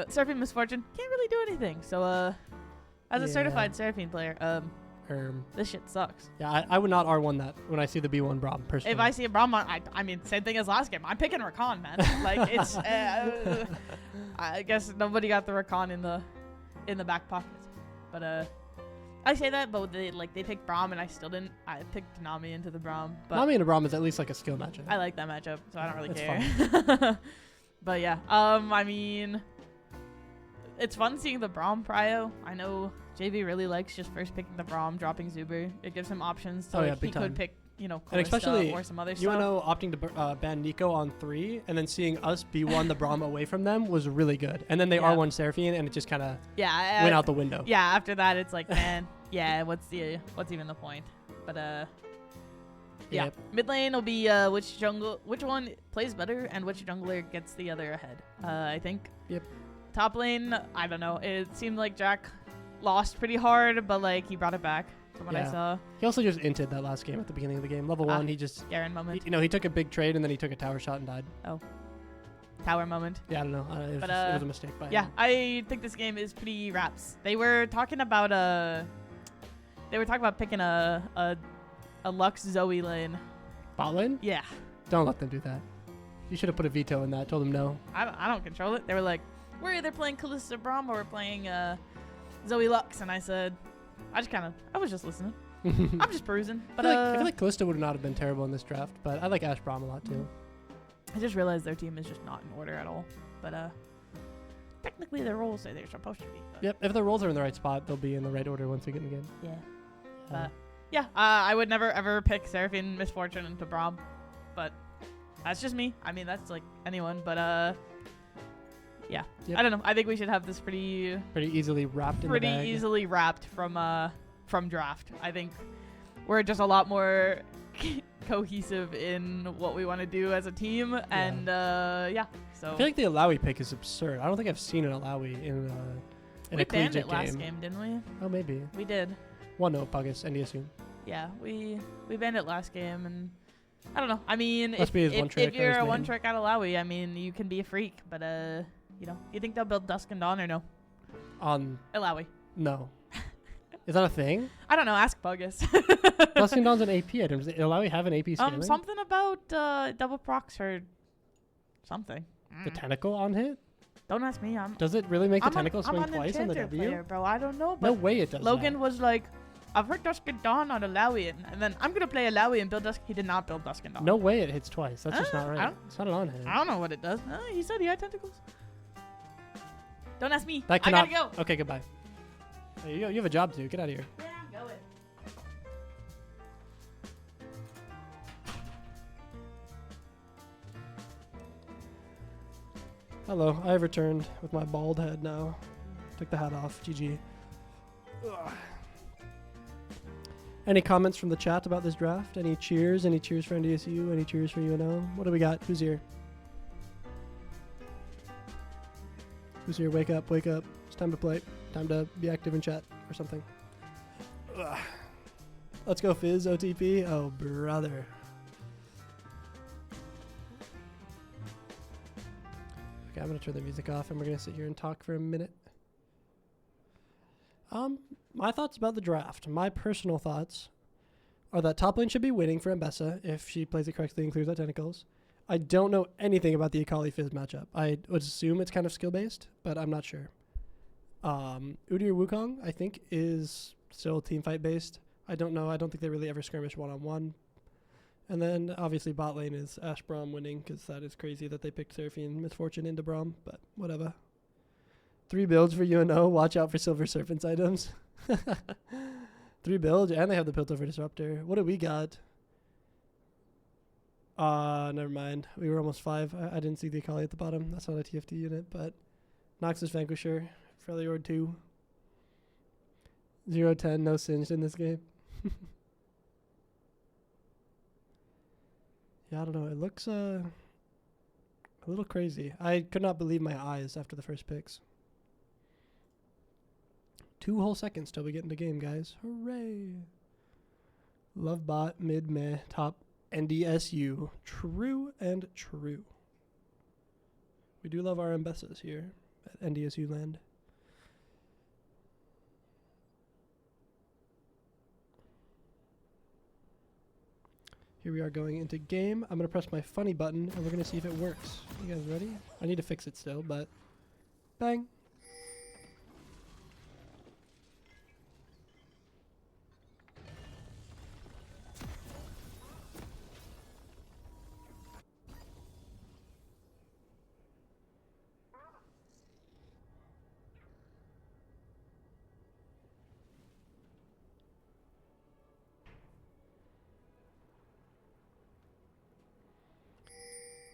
Seraphine Misfortune can't really do anything. So as a certified Seraphine player, this shit sucks. Yeah, I would not R1 that when I see the B1 Braum, personally. If I see a Braum, I mean, same thing as last game. I'm picking Rakan, man. Like, it's, I guess nobody got the Rakan in the back pocket. But, I say that, but they picked Braum, and I still didn't. I picked Nami into the Braum. But Nami and a Braum is at least like a skill matchup. I like that matchup, so I don't really It's care. But yeah, I mean, it's fun seeing the Braum prio. I know JV really likes just first picking the Braum, dropping Zuber. It gives him options, so he could pick, and Kalista especially or some other stuff. UNO opting to ban Nico on 3, and then seeing us B1 the Braum away from them was really good. And then they R1 Seraphine, and it just kind of went out the window. Yeah, after that, it's like, man, yeah, what's even the point? But yeah, mid lane will be which one plays better and which jungler gets the other ahead. I think. Yep. Top lane, I don't know. It seemed like Jack lost pretty hard, but like he brought it back from what I saw. He also just inted that last game at the beginning of the game. Level 1, he just Garen moment. He took a big trade and then he took a tower shot and died. Oh. Tower moment. Yeah, I don't know. It was a mistake by him. I think this game is pretty wraps. They were talking about picking a Lux Zoe lane. Bot lane? Yeah. Don't let them do that. You should have put a veto in that. Told them no. I don't control it. They were like, we're either playing Kalista Braum or we're playing Zoe Lux, and I said, I was just listening. I'm just perusing. But I feel like Kalista would not have been terrible in this draft, but I like Ashe Braum a lot too. I just realized their team is just not in order at all. But technically their roles say they're supposed to be. But Yep, if their roles are in the right spot, they'll be in the right order once we get in the game. Yeah. I would never ever pick Seraphine Misfortune into Braum, but that's just me. I mean, that's like anyone, but yeah. Yep. I don't know. I think we should have this pretty easily wrapped in the bag. easily wrapped from draft. I think we're just a lot more cohesive in what we want to do as a team, and so I feel like the Alawi pick is absurd. I don't think I've seen an Alawi in a collegiate game. We banned it last game, didn't we? Oh, maybe. We did. One note, Puggis, NDSU. Yeah, we banned it last game, and I don't know. I mean, Must be his one trick if you're or his a one main. trick out of Alawi, I mean, you can be a freak, but you think they'll build Dusk and Dawn or no? On Alawi. no. Is that a thing? I don't know. Ask Puggis. Dusk and Dawn's an AP item. Does Alawi have an AP scaling? Something about double procs or something. The tentacle on hit? Don't ask me. Does it really make the I'm tentacle swing twice on the Enchanter W? player, bro. I don't know. But No way it does. Logan that. was like, I've heard Dusk and Dawn on Alawi, and then I'm gonna play Alawi and build Dusk. He did not build Dusk and Dawn. No way it hits twice. That's just not I right. don't- It's not an on hit. I don't know what it does. He said he had tentacles. Don't ask me. That cannot. I gotta go. Okay, goodbye. Hey, you have a job to do. Get out of here. Yeah, I'm going. Hello, I have returned with my bald head now. Took the hat off. GG. Ugh. Any comments from the chat about this draft? Any cheers? Any cheers for NDSU? Any cheers for UNO? What do we got? Who's here? Who's here? Wake up, wake up. It's time to play. Time to be active in chat or something. Ugh. Let's go Fizz OTP. Oh, brother. Okay, I'm going to turn the music off and we're going to sit here and talk for a minute. My thoughts about the draft. My personal thoughts are that top lane should be winning for Mbessa if she plays it correctly and clears out tentacles. I don't know anything about the Akali Fizz matchup. I would assume it's kind of skill-based, but I'm not sure. Udyr Wukong, I think, is still team fight-based. I don't know. I don't think they really ever skirmish one-on-one. And then, obviously, bot lane is Ashe Braum winning, because that is crazy that they picked Seraphine Misfortune into Braum, but whatever. 3 builds for UNO. Watch out for Silver Serpents items. 3 builds, and they have the Piltover Disruptor. What do we got? Never mind. We were almost 5. I didn't see the Akali at the bottom. That's not a TFT unit, but Noxus Vanquisher. Freljord 2. 0-10, no singed in this game. Yeah, I don't know. It looks a little crazy. I could not believe my eyes after the first picks. 2 whole seconds till we get into game, guys. Hooray! Love bot, mid, meh, top, NDSU. True and true. We do love our Mbessas here at NDSU land. Here we are going into game. I'm going to press my funny button, and we're going to see if it works. You guys ready? I need to fix it still, but bang.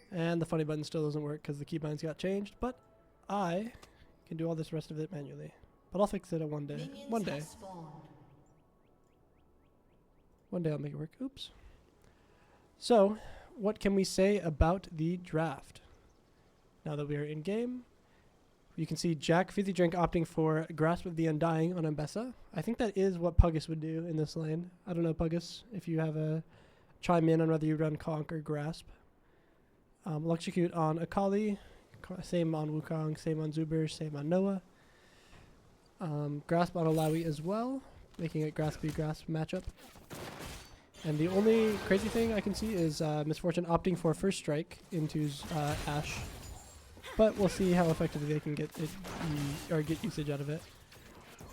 And the funny button still doesn't work because the keybinds got changed, but I can do all this rest of it manually. But I'll fix it at one day. One day. One day I'll make it work. Oops. So, what can we say about the draft? Now that we are in game, you can see Jack Fizzy Drink opting for Grasp of the Undying on Mbessa. I think that is what Puggus would do in this lane. I don't know, Puggus, if you have a chime in on whether you run Conk or Grasp. Electrocute on Akali, same on Wukong, same on Zuber, same on Noah. Grasp on Alawi as well, making it Graspy Grasp matchup. And the only crazy thing I can see is Misfortune opting for First Strike into Ashe. But we'll see how effectively they can get it or get usage out of it.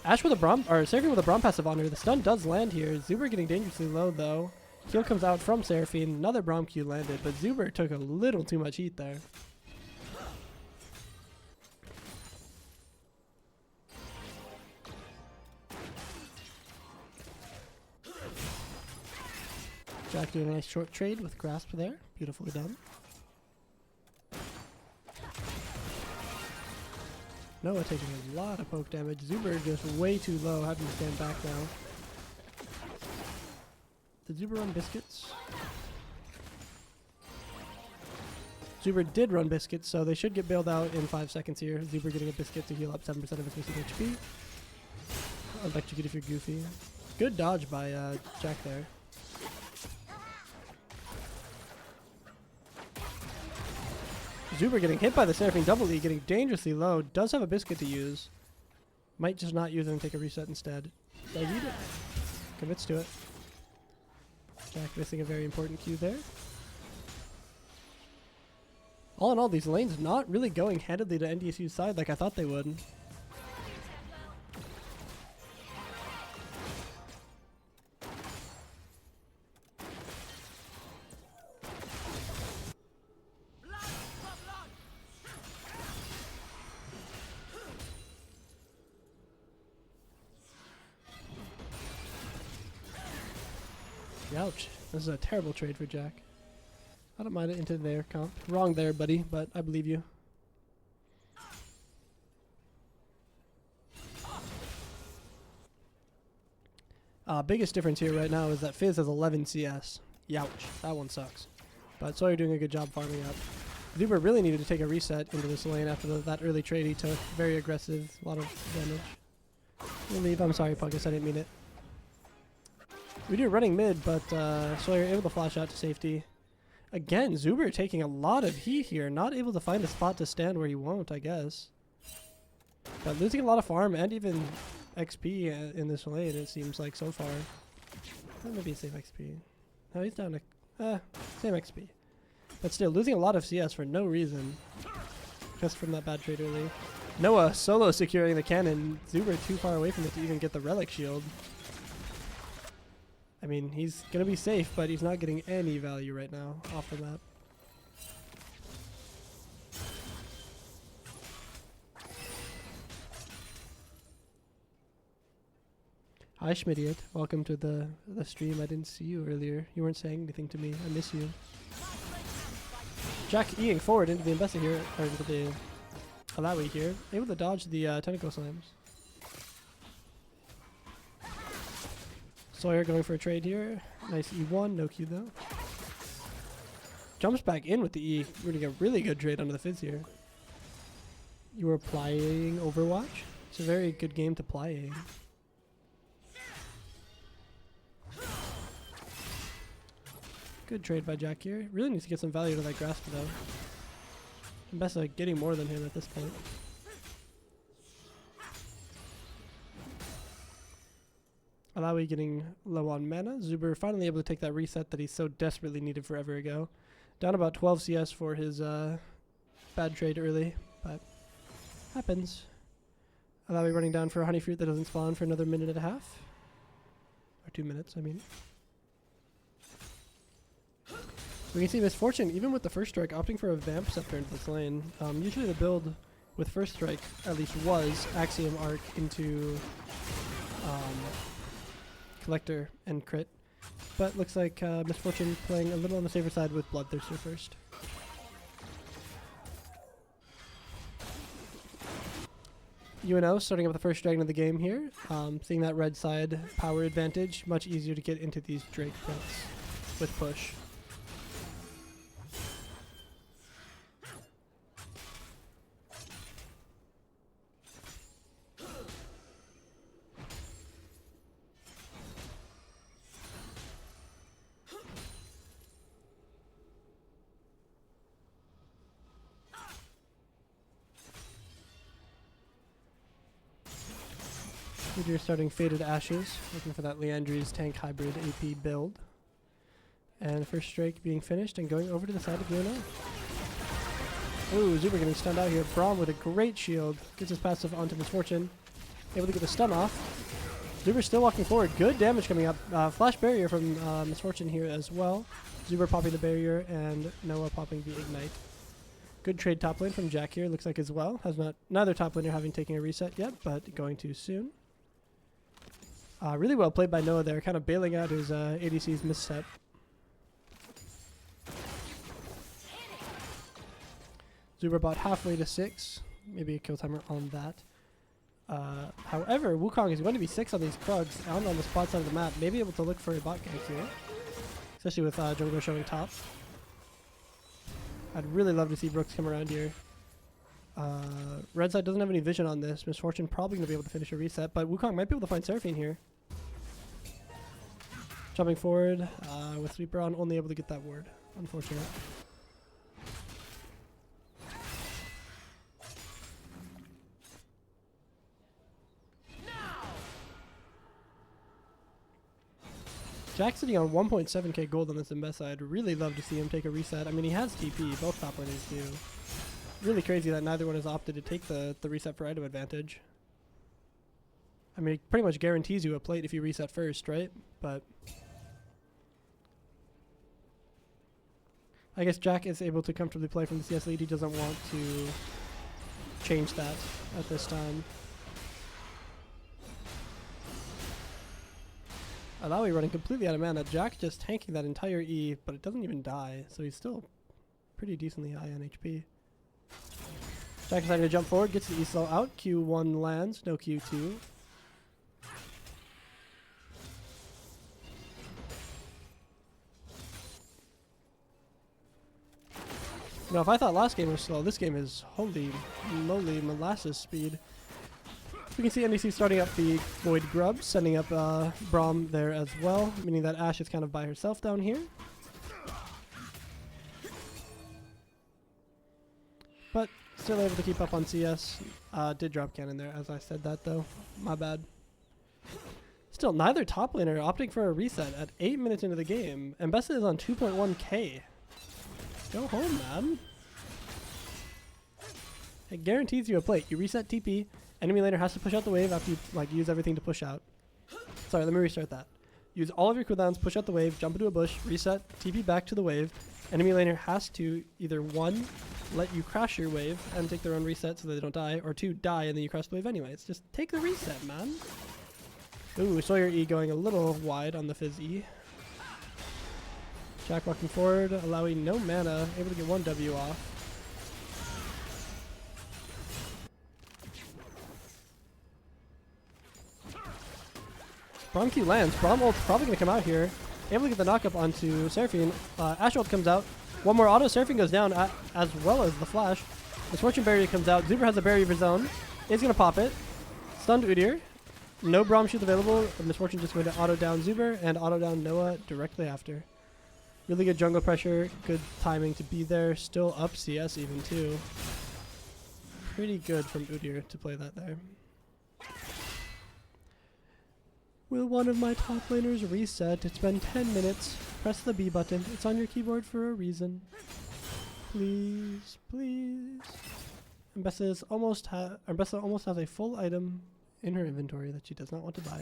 Ashe with a Braum, or Seraphine with a Braum passive on her. The stun does land here. Zuber getting dangerously low though. Heal comes out from Seraphine. Another Braum Q landed, but Zuber took a little too much heat there. Jack doing a nice short trade with Grasp there. Beautifully done. Noah taking a lot of poke damage. Zuber just way too low, having to stand back now. Did Zuber run biscuits? Zuber did run biscuits, so they should get bailed out in 5 seconds here. Zuber getting a biscuit to heal up 7% of his missing HP. Electrocute if you're goofy. Good dodge by Jack there. Zuber getting hit by the Seraphine double E, getting dangerously low. Does have a biscuit to use. Might just not use it and take a reset instead. Does eat it. Commits to it. Jack missing a very important Q there. All in all, these lanes not really going handedly to NDSU's side like I thought they would. Ouch. This is a terrible trade for Jack. I don't mind it into their comp. Wrong there, buddy, but I believe you. Biggest difference here right now is that Fizz has 11 CS. Youch. That one sucks. But Sawyer doing a good job farming up. Zuber really needed to take a reset into this lane after that early trade he took. Very aggressive. A lot of damage. We'll leave. I'm sorry, Puggus. I didn't mean it. We do running mid, but Sawyer able to flash out to safety. Again, Zuber taking a lot of heat here. Not able to find a spot to stand where he won't, I guess. But losing a lot of farm and even XP in this lane, it seems like so far. Maybe a safe XP. No, he's down to same XP. But still, losing a lot of CS for no reason. Just from that bad trade early. Noah solo securing the cannon. Zuber too far away from it to even get the relic shield. I mean, he's going to be safe, but he's not getting any value right now off the map. Hi, Schmidiot. Welcome to the stream. I didn't see you earlier. You weren't saying anything to me. I miss you. Jack eating forward into the Embessa here, or into the Alawi here. Able to dodge the tentacle slams. Sawyer going for a trade here. Nice E1, no Q though. Jumps back in with the E. We're getting a really good trade under the fizz here. You were playing Overwatch? It's a very good game to play. Good trade by Jack here. Really needs to get some value to that grasp though. Embessa getting more than him at this point. Alawi getting low on mana. Zuber finally able to take that reset that he so desperately needed forever ago. Down about 12 CS for his bad trade early, but happens. Alawi running down for a honey fruit that doesn't spawn for another minute and a half. Or 2 minutes, I mean. We can see Misfortune, even with the first strike, opting for a Vamp Scepter into this lane. Usually the build with first strike, at least was, Axiom Arc into Collector and crit. But looks like Misfortune playing a little on the safer side with Bloodthirster first. UNO starting up the first dragon of the game here. Seeing that red side power advantage, much easier to get into these Drake pits with push. You're starting Faded Ashes, looking for that Leandri's tank hybrid AP build. And first strike being finished and going over to the side of UNO. Ooh, Zuber getting stunned out here. Braum with a great shield. Gets his passive onto Misfortune. Able to get the stun off. Zuber still walking forward. Good damage coming up. Flash barrier from Misfortune here as well. Zuber popping the barrier and Noah popping the ignite. Good trade top lane from Jack here, looks like as well. Has neither top laner having taken a reset yet, but going to soon. Really well played by Noah there, kind of bailing out his ADC's misstep. Zuber bought halfway to 6. Maybe a kill timer on that. However, Wukong is going to be 6 on these Krugs, out on the spot side of the map. Maybe able to look for a bot gank here. Especially with Jungler showing top. I'd really love to see Brooks come around here. Red side doesn't have any vision on this. Misfortune probably going to be able to finish a reset, but Wukong might be able to find Seraphine here. Jumping forward with Sweeper on, only able to get that ward. Unfortunate. Jack's sitting on 1.7k gold on this Embessa. I'd really love to see him take a reset. I mean, he has TP. Both top laners do. Really crazy that neither one has opted to take the reset for item advantage. I mean, it pretty much guarantees you a plate if you reset first, right? But I guess Jack is able to comfortably play from the CS lead. He doesn't want to change that at this time. Alawi running completely out of mana. Jack just tanking that entire E, but it doesn't even die, so he's still pretty decently high on HP. Jack deciding to jump forward, gets the E slow out. Q1 lands, no Q2. Now, if I thought last game was slow, this game is holy moly molasses speed. We can see NDC starting up the Void Grub, sending up Braum there as well, meaning that Ashe is kind of by herself down here. But still able to keep up on CS. Did drop cannon there, as I said that though. My bad. Still, neither top laner opting for a reset at 8 minutes into the game. Embessa is on 2.1k. Go home, man. It guarantees you a plate. You reset TP. Enemy laner has to push out the wave after you use everything to push out. Sorry, let me restart that. Use all of your cooldowns, push out the wave, jump into a bush, reset, TP back to the wave. Enemy laner has to either 1, let you crash your wave and take their own reset so that they don't die, or 2, die and then you crash the wave anyways. Just take the reset, man. Ooh, Sawyer E going a little wide on the Fizz E. Jack walking forward, allowing no mana, able to get one W off. Braum Q lands. Braum ult's probably going to come out here. Able to get the knock-up onto Seraphine. Ash ult comes out. One more auto. Seraphine goes down as well as the flash. Misfortune Barrier comes out. Zuber has a barrier of his own. Is going to pop it. Stunned Udyr. No Braum shield available. Misfortune just going to auto down Zuber and auto down Noah directly after. Really good jungle pressure. Good timing to be there. Still up CS even too. Pretty good from Udyr to play that there. Will one of my top laners reset? It's been 10 minutes. Press the B button. It's on your keyboard for a reason. Please, please. Ambessa almost has a full item in her inventory that she does not want to buy.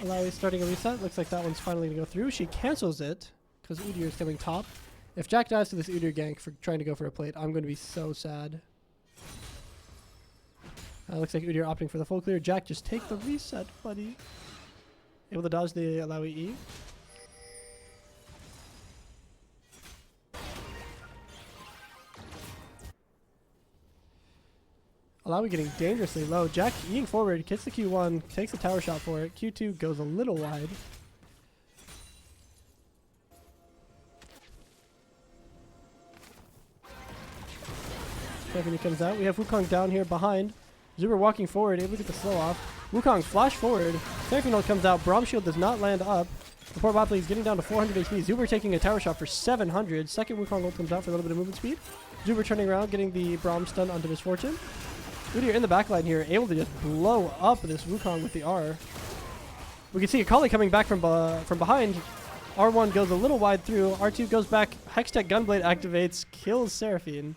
Alawi starting a reset. Looks like that one's finally going to go through. She cancels it because Udyr is coming top. If Jack dies to this Udyr gank for trying to go for a plate, I'm going to be so sad. Looks like Udyr opting for the full clear. Jack, just take the reset, buddy. Able to dodge the Alawi E. Alawi getting dangerously low. Jack eating forward, gets the Q1, takes the tower shot for it. Q2 goes a little wide. Stephanie comes out. We have Wukong down here behind. Zuber walking forward, able to get the slow off. Wukong flash forward. Seraphine ult comes out. Braum shield does not land up. The poor bot lane is getting down to 400 HP. Zuber taking a tower shot for 700. Second Wukong ult comes out for a little bit of movement speed. Zuber turning around, getting the Braum stun onto Misfortune. Udyr in the backline here, able to just blow up this Wukong with the R. We can see Akali coming back from behind. R1 goes a little wide through. R2 goes back. Hextech Gunblade activates, kills Seraphine.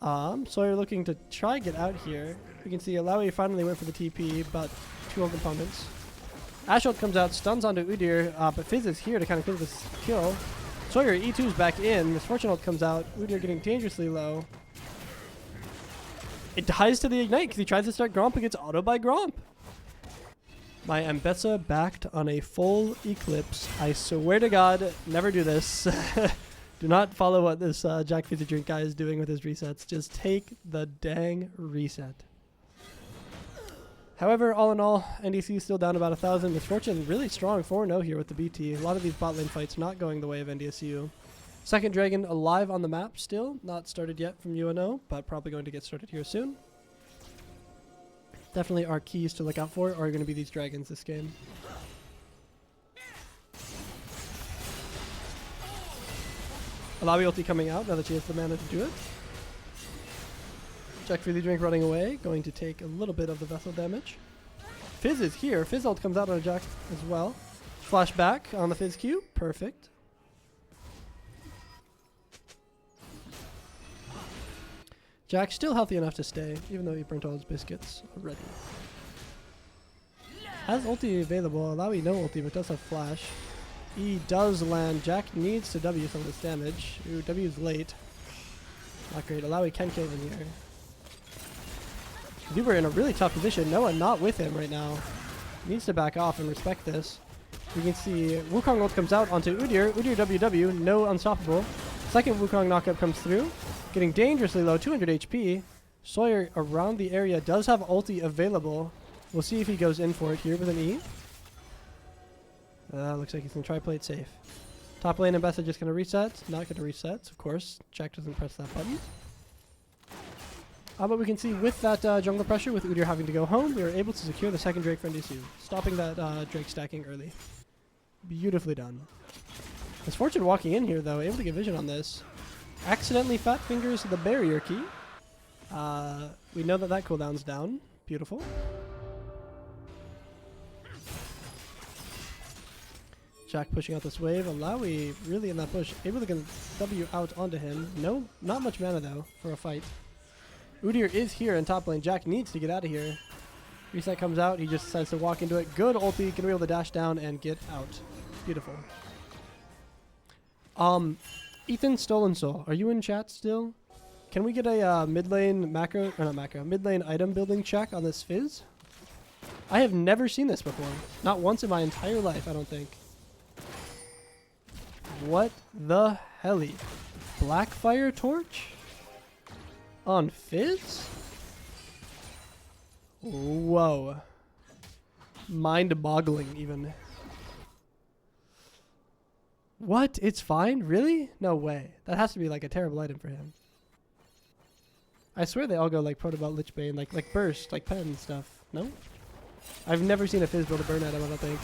Sawyer looking to try get out here. We can see Alawi finally went for the TP, but two open opponents. Ash ult comes out, stuns onto Udyr, but Fizz is here to kind of kill this kill. Sawyer E2's back in. Misfortune ult comes out. Udyr getting dangerously low. It dies to the Ignite because he tries to start Gromp and gets auto by Gromp. My Ambessa backed on a full Eclipse. I swear to God, never do this. Do not follow what this Jack Fizzy Drink guy is doing with his resets. Just take the dang reset. However, all in all, NDC still down about 1,000. Misfortune really strong 4-0 here with the BT. A lot of these bot lane fights not going the way of NDSU. Second Dragon alive on the map still. Not started yet from UNO, but probably going to get started here soon. Definitely our keys to look out for are going to be these dragons this game. Alawi ulti coming out now that she has the mana to do it. Jack Fizzy Drink running away, going to take a little bit of the vessel damage. Fizz is here. Fizz ult comes out on a Jack as well. Flash back on the Fizz Q. Perfect. Jack still healthy enough to stay, even though he burnt all his biscuits already. Has ulti available. Alawi no ulti, but does have flash. E does land. Jack needs to W some of this damage. Ooh, W's late. Not great. Alawi can kill him here. Zuber in a really tough position. Noah not with him right now. Needs to back off and respect this. We can see Wukong ult comes out onto Udyr. Udyr WW, no unstoppable. Second Wukong knockup comes through. Getting dangerously low, 200 HP. Sawyer around the area does have ulti available. We'll see if he goes in for it here with an E. Looks like he's going to try play it safe. Top lane Ambessa just going to reset. Not going to reset, of course. Jack doesn't press that button. But we can see with that jungle pressure, with Udyr having to go home, we were able to secure the second Drake for NDSU, stopping that Drake stacking early. Beautifully done. Misfortune walking in here, though, able to get vision on this. Accidentally fat fingers the barrier key. We know that that cooldown's down. Beautiful. Jack pushing out this wave. Alawi really in that push. Able to get W out onto him. No, not much mana though for a fight. Udyr is here in top lane. Jack needs to get out of here. Reset comes out. He just decides to walk into it. Good ulti. Can be able to dash down and get out. Beautiful. Ethan Stolen Soul, are you in chat still? Can we get a mid lane macro, or not macro, mid lane item building check on this Fizz? I have never seen this before. Not once in my entire life, I don't think. What the helly? Blackfire Torch? On Fizz? Whoa. Mind-boggling, even. What? It's fine? Really? No way. That has to be like a terrible item for him. I swear they all go like Protobot, Lichbane, like Burst, like Pen and stuff. No? I've never seen a Fizz build a burn item, I don't think.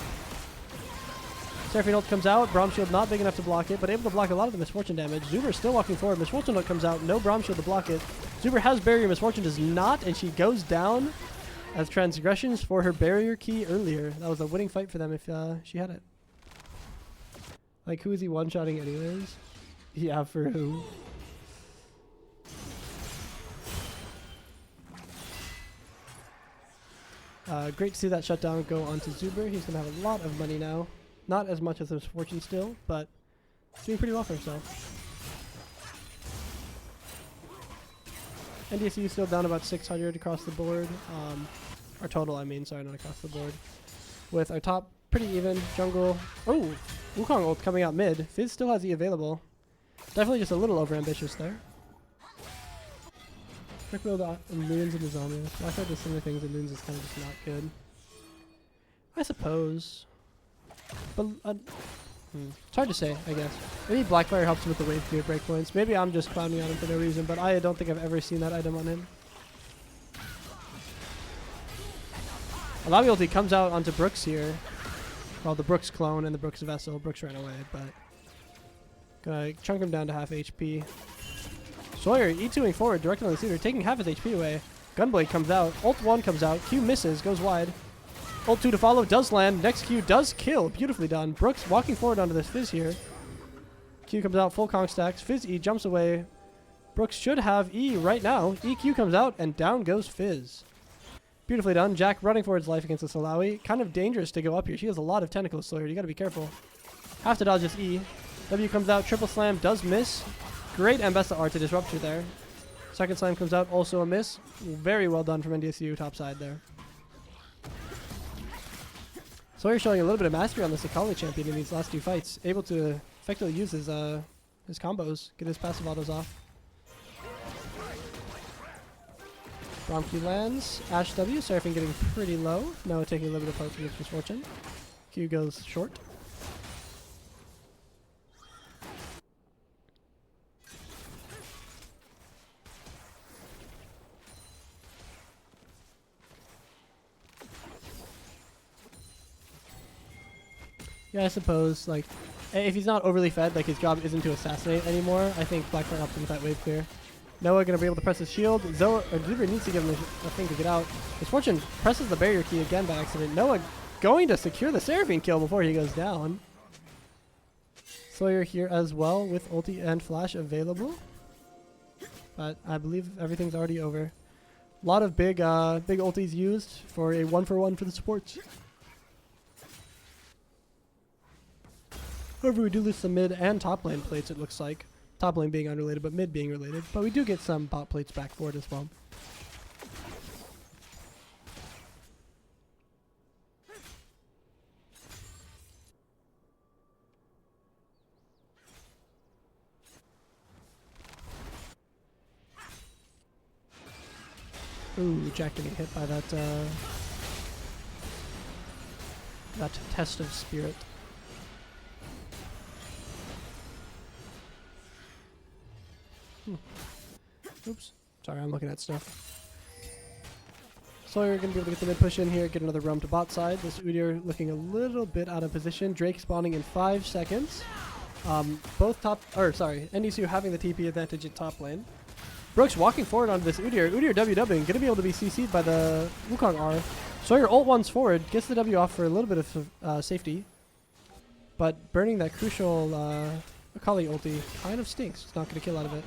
Seraphine ult comes out. Braum shield not big enough to block it, but able to block a lot of the Misfortune damage. Zuber still walking forward. Misfortune ult comes out. No Braum shield to block it. Zuber has barrier. Misfortune does not, and she goes down as transgressions for her barrier key earlier. That was a winning fight for them if she had it. Like, who is he one-shotting anyways? Yeah, for who? Great to see that shutdown go onto Zuber. He's going to have a lot of money now. Not as much as Misfortune still, but doing pretty well for himself. NDSU still down about 600 across the board. Our total, I mean, sorry, not across the board. With our top pretty even. Jungle. Oh! Wukong ult coming out mid. Fizz still has E available. Definitely just a little overambitious there. Quick build on Moons and the Zombie. Blackfire does similar things and Moons is kind of just not good. I suppose. But it's hard to say, I guess. Maybe Blackfire helps him with the wave clear breakpoints. Maybe I'm just clowning on him for no reason, but I don't think I've ever seen that item on him. Alavi ulti comes out onto Brooks here. Well, the Brooks clone and the Brooks vessel. Brooks ran away, but gonna chunk him down to half HP. Sawyer E2ing forward directly on the cedar, taking half his HP away. Gunblade comes out. Ult 1 comes out. Q misses, goes wide. Ult 2 to follow, does land. Next Q does kill. Beautifully done. Brooks walking forward onto this Fizz here. Q comes out, full conk stacks. Fizz E jumps away. Brooks should have E right now. EQ comes out, and down goes Fizz. Beautifully done. Jack running for his life against the Salawi. Kind of dangerous to go up here. She has a lot of tentacles, Sawyer. You gotta be careful. Have to dodge this E. W comes out, triple slam, does miss. Great Ambessa art to disrupt her there. Second slam comes out, also a miss. Very well done from NDSU top side there. Sawyer showing a little bit of mastery on this Akali champion in these last two fights. Able to effectively use his combos, get his passive autos off. Braum lands. Ash W, Seraphine getting pretty low. Noah taking a little bit of part from his Misfortune. Q goes short. Yeah, I suppose, like, if he's not overly fed, like, his job isn't to assassinate anymore, I think Blackfire helps him with that wave clear. Noah gonna be able to press his shield. Zuber needs to give him a thing to get out. Misfortune presses the barrier key again by accident. Noah going to secure the Seraphine kill before he goes down. Sawyer here as well with ulti and flash available. But I believe everything's already over. A lot of big ultis used for a 1-for-1 for the supports. However, we do lose some mid and top lane plates, it looks like. Top lane being unrelated, but mid being related. But we do get some bot plates back for it as well. Ooh, Jack getting hit by that test of spirit. Oops. Sorry, I'm looking at stuff. Sawyer going to be able to get the mid push in here, get another roam to bot side. This Udyr looking a little bit out of position. Drake spawning in 5 seconds. NDSU having the TP advantage at top lane. Brooks walking forward onto this Udyr. Udyr WWing, going to be able to be CC'd by the Wukong R. Sawyer ult ones forward, gets the W off for a little bit of safety. But burning that crucial Akali ulti kind of stinks. It's not going to kill out of it.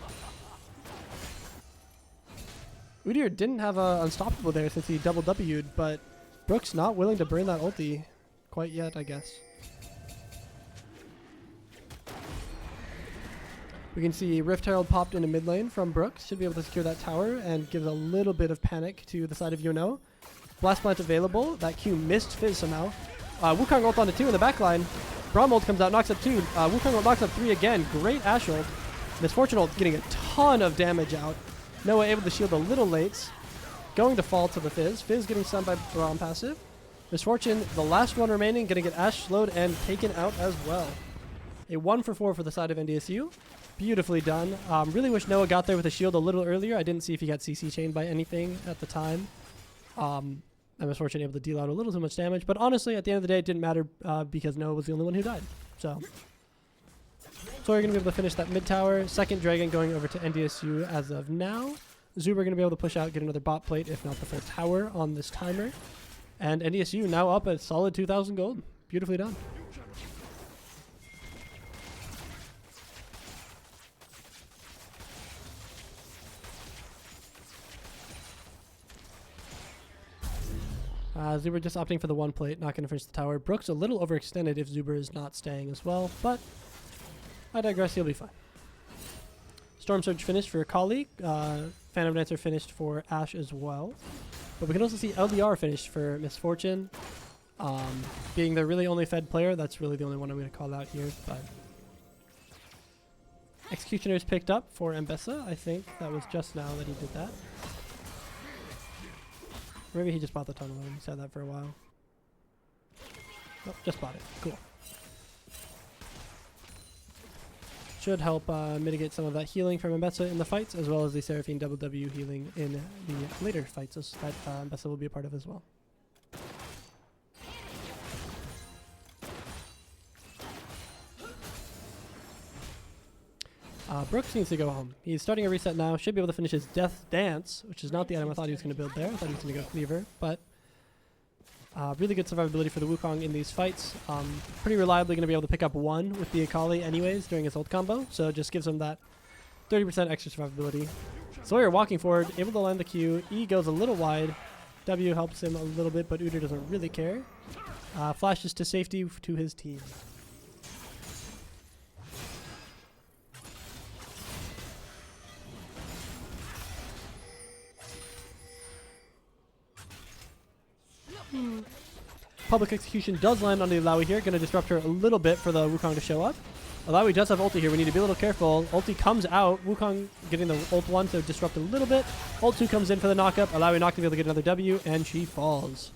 Udyr didn't have Unstoppable there since he double W'd, but Brooks not willing to burn that ulti quite yet, I guess. We can see Rift Herald popped into mid lane from Brooks. Should be able to secure that tower and gives a little bit of panic to the side of UNO. Blast Plant available. That Q missed Fizz somehow. Wukong ult onto 2 in the back line. Braum ult comes out, knocks up 2. Wukong ult knocks up 3 again. Great Ashe ult. Misfortune ult getting a ton of damage out. Noah able to shield a little late. Going to fall to the Fizz. Fizz getting stunned by Braum passive. Misfortune, the last one remaining, going to get Ashe slowed and taken out as well. A 1-for-4 for the side of NDSU. Beautifully done. Really wish Noah got there with a shield a little earlier. I didn't see if he got CC chained by anything at the time. And Misfortune able to deal out a little too much damage. But honestly, at the end of the day, it didn't matter because Noah was the only one who died. So we're going to be able to finish that mid tower. Second Dragon going over to NDSU as of now. Zuber going to be able to push out, get another bot plate, if not the full tower on this timer. And NDSU now up at solid 2,000 gold. Beautifully done. Zuber just opting for the 1 plate, not going to finish the tower. Brooks a little overextended if Zuber is not staying as well, but I digress, he'll be fine. Storm Surge finished for Kali. Phantom Dancer finished for Ashe as well. But we can also see LDR finished for Misfortune. Being the really only fed player, that's really the only one I'm going to call out here. But Executioner's picked up for Mbessa. I think that was just now that he did that. Maybe he just bought the tunnel and he said that for a while. Nope, just bought it. Cool. Should help mitigate some of that healing from Mbessa in the fights, as well as the Seraphine double W healing in the later fights that Mbessa will be a part of as well. Brooks needs to go home. He's starting a reset now. Should be able to finish his Death Dance, which is not the item I thought he was going to build there. I thought he was going to go Cleaver, but really good survivability for the Wukong in these fights. Pretty reliably going to be able to pick up 1 with the Akali anyways during his ult combo, so just gives him that 30% extra survivability. Sawyer walking forward, able to land the Q. E goes a little wide. W helps him a little bit, but Udyr doesn't really care. Flashes to safety to his team. Public Execution does land on the Alawi here. Going to disrupt her a little bit for the Wukong to show up. Alawi does have ulti here. We need to be a little careful. Ulti comes out. Wukong getting the ult 1 to disrupt a little bit. Ult 2 comes in for the knockup. Alawi not going to be able to get another W, and she falls.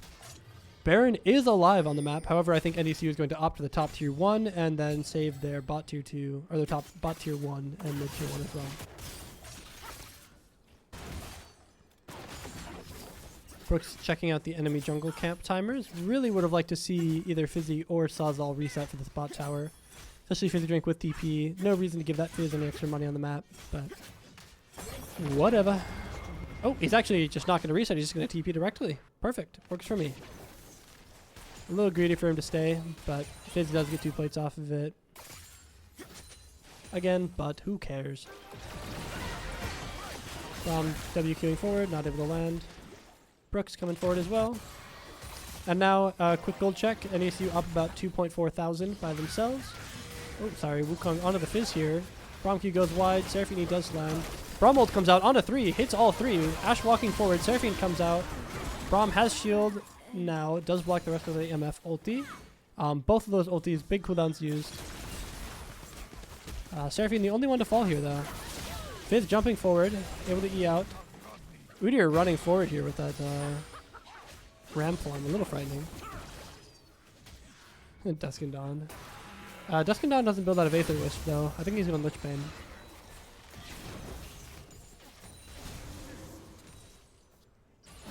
Baron is alive on the map. However, I think NDSU is going to opt for the top tier 1 and then save their bot tier 2, or their top bot tier 1 and mid tier 1 as well. Brooks checking out the enemy jungle camp timers. Really would have liked to see either Fizzy or Sawzall reset for this bot tower. Especially Fizzy Drink with TP. No reason to give that Fizz any extra money on the map, but whatever. Oh, he's actually just not going to reset. He's just going to TP directly. Perfect. Works for me. A little greedy for him to stay, but Fizz does get 2 plates off of it. Again, but who cares? W queuing forward, not able to land. Brooks coming forward as well. And now a quick gold check. NECU up about 2.4 thousand by themselves. Oh, sorry. Wukong onto the Fizz here. Braum Q goes wide. Seraphine does land. Braum ult comes out onto 3. Hits all 3. Ashe walking forward. Seraphine comes out. Braum has shield now. Does block the rest of the MF ulti. Both of those ultis, big cooldowns used. Seraphine the only one to fall here though. Fizz jumping forward. Able to E out. Udyr running forward here with that ram form, a little frightening. And Dusk and Dawn. Dusk and Dawn doesn't build out of Aether Wisp though. I think he's going Lich Bane.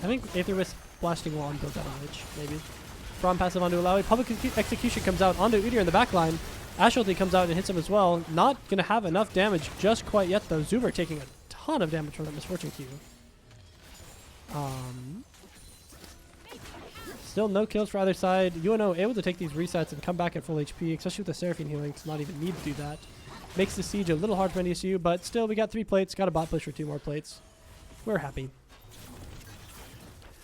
I think Aether Wisp Blasting Wand builds out of Lich, maybe. Braum passive onto Alawi. Public Execution comes out onto Udyr in the back line. Ashe ulti comes out and hits him as well. Not going to have enough damage just quite yet though. Zuber taking a ton of damage from that Misfortune Q. Still no kills for either side. UNO able to take these resets and come back at full HP, especially with the Seraphine healing. Does not even need to do that. Makes the siege a little hard for NDSU, but still we got 3 plates. Got a bot push for 2 more plates. We're happy.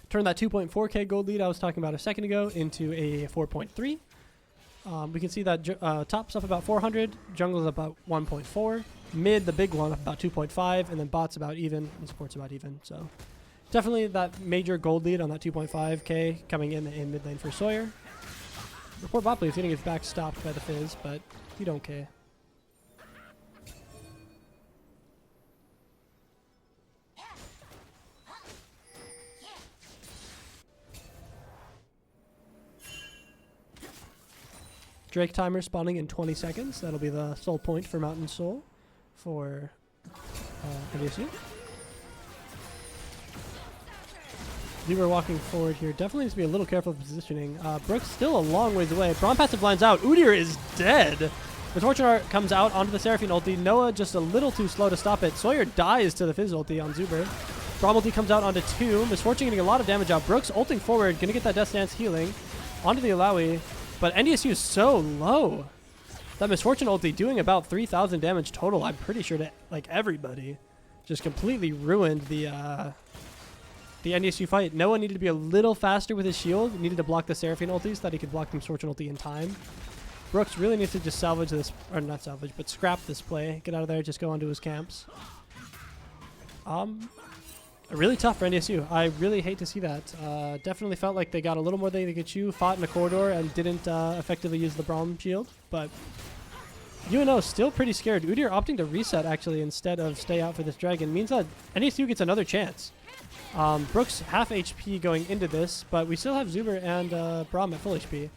Turn that 2.4k gold lead I was talking about a second ago into a 4.3. We can see that top's up about 400. Jungle's about 1.4. Mid, the big one, about 2.5, and then bot's about even, and support's about even. So definitely that major gold lead on that 2.5k coming in mid lane for Sawyer. Report bot is getting his back stopped by the Fizz, but you don't care. Drake timer spawning in 20 seconds. That'll be the soul point for Mountain Soul for NDSU. We're walking forward here. Definitely needs to be a little careful of positioning. Brooks still a long ways away. Braum passive lines out. Udyr is dead. Misfortune Art comes out onto the Seraphine ulti. Noah just a little too slow to stop it. Sawyer dies to the Fizz ulti on Zuber. Braum ulti comes out onto 2. Misfortune getting a lot of damage out. Brooks ulting forward. Gonna get that Death Dance healing. Onto the Alawi. But NDSU is so low. That Misfortune ulti doing about 3,000 damage total. I'm pretty sure to like everybody. Just completely ruined the NDSU fight. Noah needed to be a little faster with his shield. He needed to block the Seraphine ulti so that he could block the Misfortune ulti in time. Brooks really needs to just salvage this, or not salvage, but scrap this play. Get out of there, just go onto his camps. Really tough for NDSU. I really hate to see that. Definitely felt like they got a little more than they could chew, fought in a corridor, and didn't effectively use the Braum shield. But UNO still pretty scared. Udyr opting to reset, actually, instead of stay out for this dragon means that NDSU gets another chance. Brooks half HP going into this, but we still have Zuber and Braum at full HP.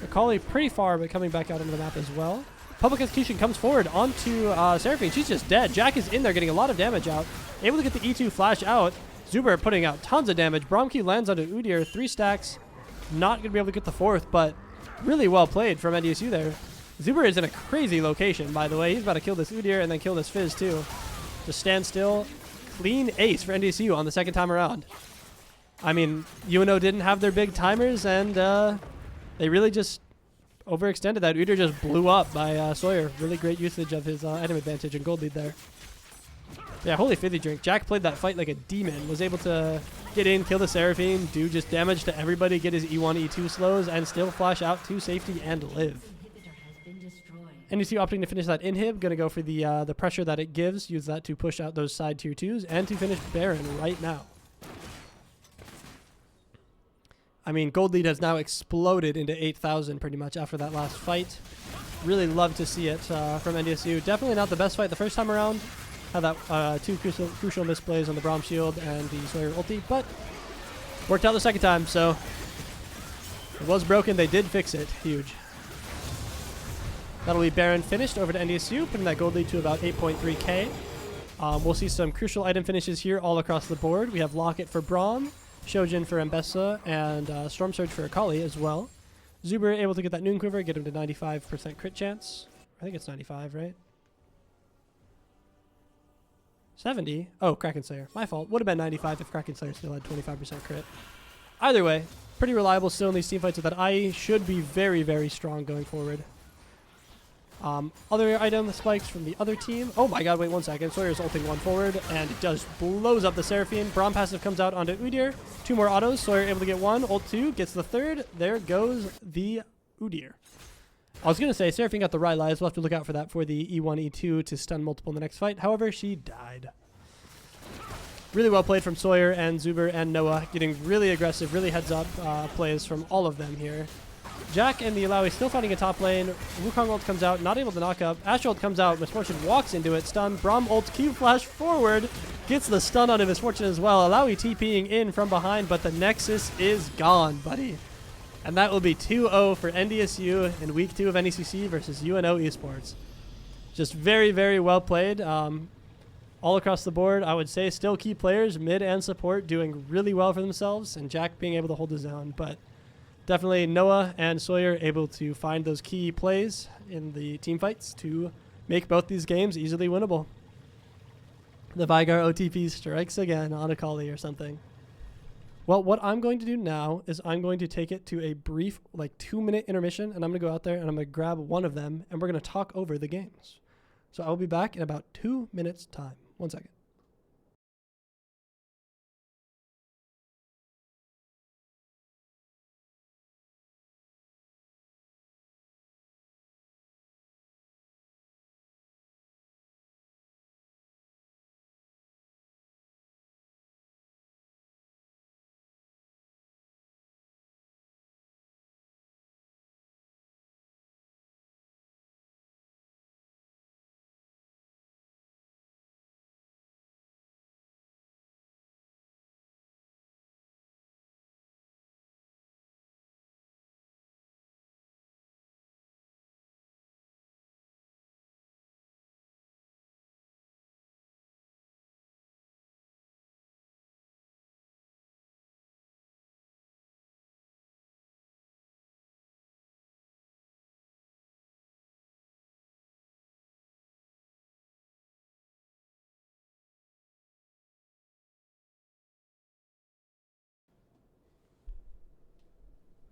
Akali pretty far, but coming back out onto the map as well. Public Execution comes forward onto Seraphine. She's just dead. Jack is in there getting a lot of damage out. Able to get the E2 flash out. Zuber putting out tons of damage. Bromkey lands onto Udyr. 3 stacks. Not going to be able to get the 4th, but really well played from NDSU there. Zuber is in a crazy location, by the way. He's about to kill this Udyr and then kill this Fizz, too. Just stand still. Clean ace for NDSU on the second time around. I mean, UNO didn't have their big timers, and they really just overextended that. Udyr just blew up by Sawyer. Really great usage of his item advantage and gold lead there. Yeah, holy fizzy drink. Jack played that fight like a demon. Was able to get in, kill the Seraphine, do just damage to everybody, get his E1, E2 slows, and still flash out to safety and live. NDSU opting to finish that inhib. Going to go for the pressure that it gives. Use that to push out those side tier 2s and to finish Baron right now. I mean, gold lead has now exploded into 8,000 pretty much after that last fight. Really love to see it from NDSU. Definitely not the best fight the first time around. Had that 2 crucial misplays on the Braum shield and the Sawyer ulti, but worked out the second time, so it was broken. They did fix it. Huge. That'll be Baron finished over to NDSU, putting that gold lead to about 8.3k. We'll see some crucial item finishes here all across the board. We have Locket for Braum, Shojin for Mbessa, and Storm Surge for Akali as well. Zuber able to get that Noon Quiver, get him to 95% crit chance. I think it's 95, right? 70? Oh, Kraken Slayer. My fault. Would have been 95 if Kraken Slayer still had 25% crit. Either way, pretty reliable still in these team fights, so that I should be very, very strong going forward. Other item spikes from the other team. Oh my god, wait 1 second. Sawyer's ulting 1 forward, and it just blows up the Seraphine. Braum passive comes out onto Udyr. 2 more autos. Sawyer able to get 1. Ult 2, gets the 3rd. There goes the Udyr. I was going to say, Seraphine got the Rylai's. We'll have to look out for that for the E1, E2 to stun multiple in the next fight. However, she died. Really well played from Sawyer and Zuber and Noah. Getting really aggressive, really heads-up plays from all of them here. Jack and the Alawi still fighting a top lane. Wukong ult comes out, not able to knock up. Ashe ult comes out, Misfortune walks into it, stun. Braum ult Q flash forward, gets the stun onto Misfortune as well. Alawi TPing in from behind, but the Nexus is gone, buddy. And that will be 2-0 for NDSU in week 2 of NECC versus UNO Esports. Just very, very well played. All across the board, I would say still key players, mid and support, doing really well for themselves, and Jack being able to hold his own. But definitely Noah and Sawyer able to find those key plays in the team fights to make both these games easily winnable. The Vigar OTP strikes again on Akali or something. Well, what I'm going to do now is I'm going to take it to a brief, like 2-minute intermission, and I'm going to go out there and I'm going to grab one of them, and we're going to talk over the games. So I will be back in about 2 minutes' time. 1 second.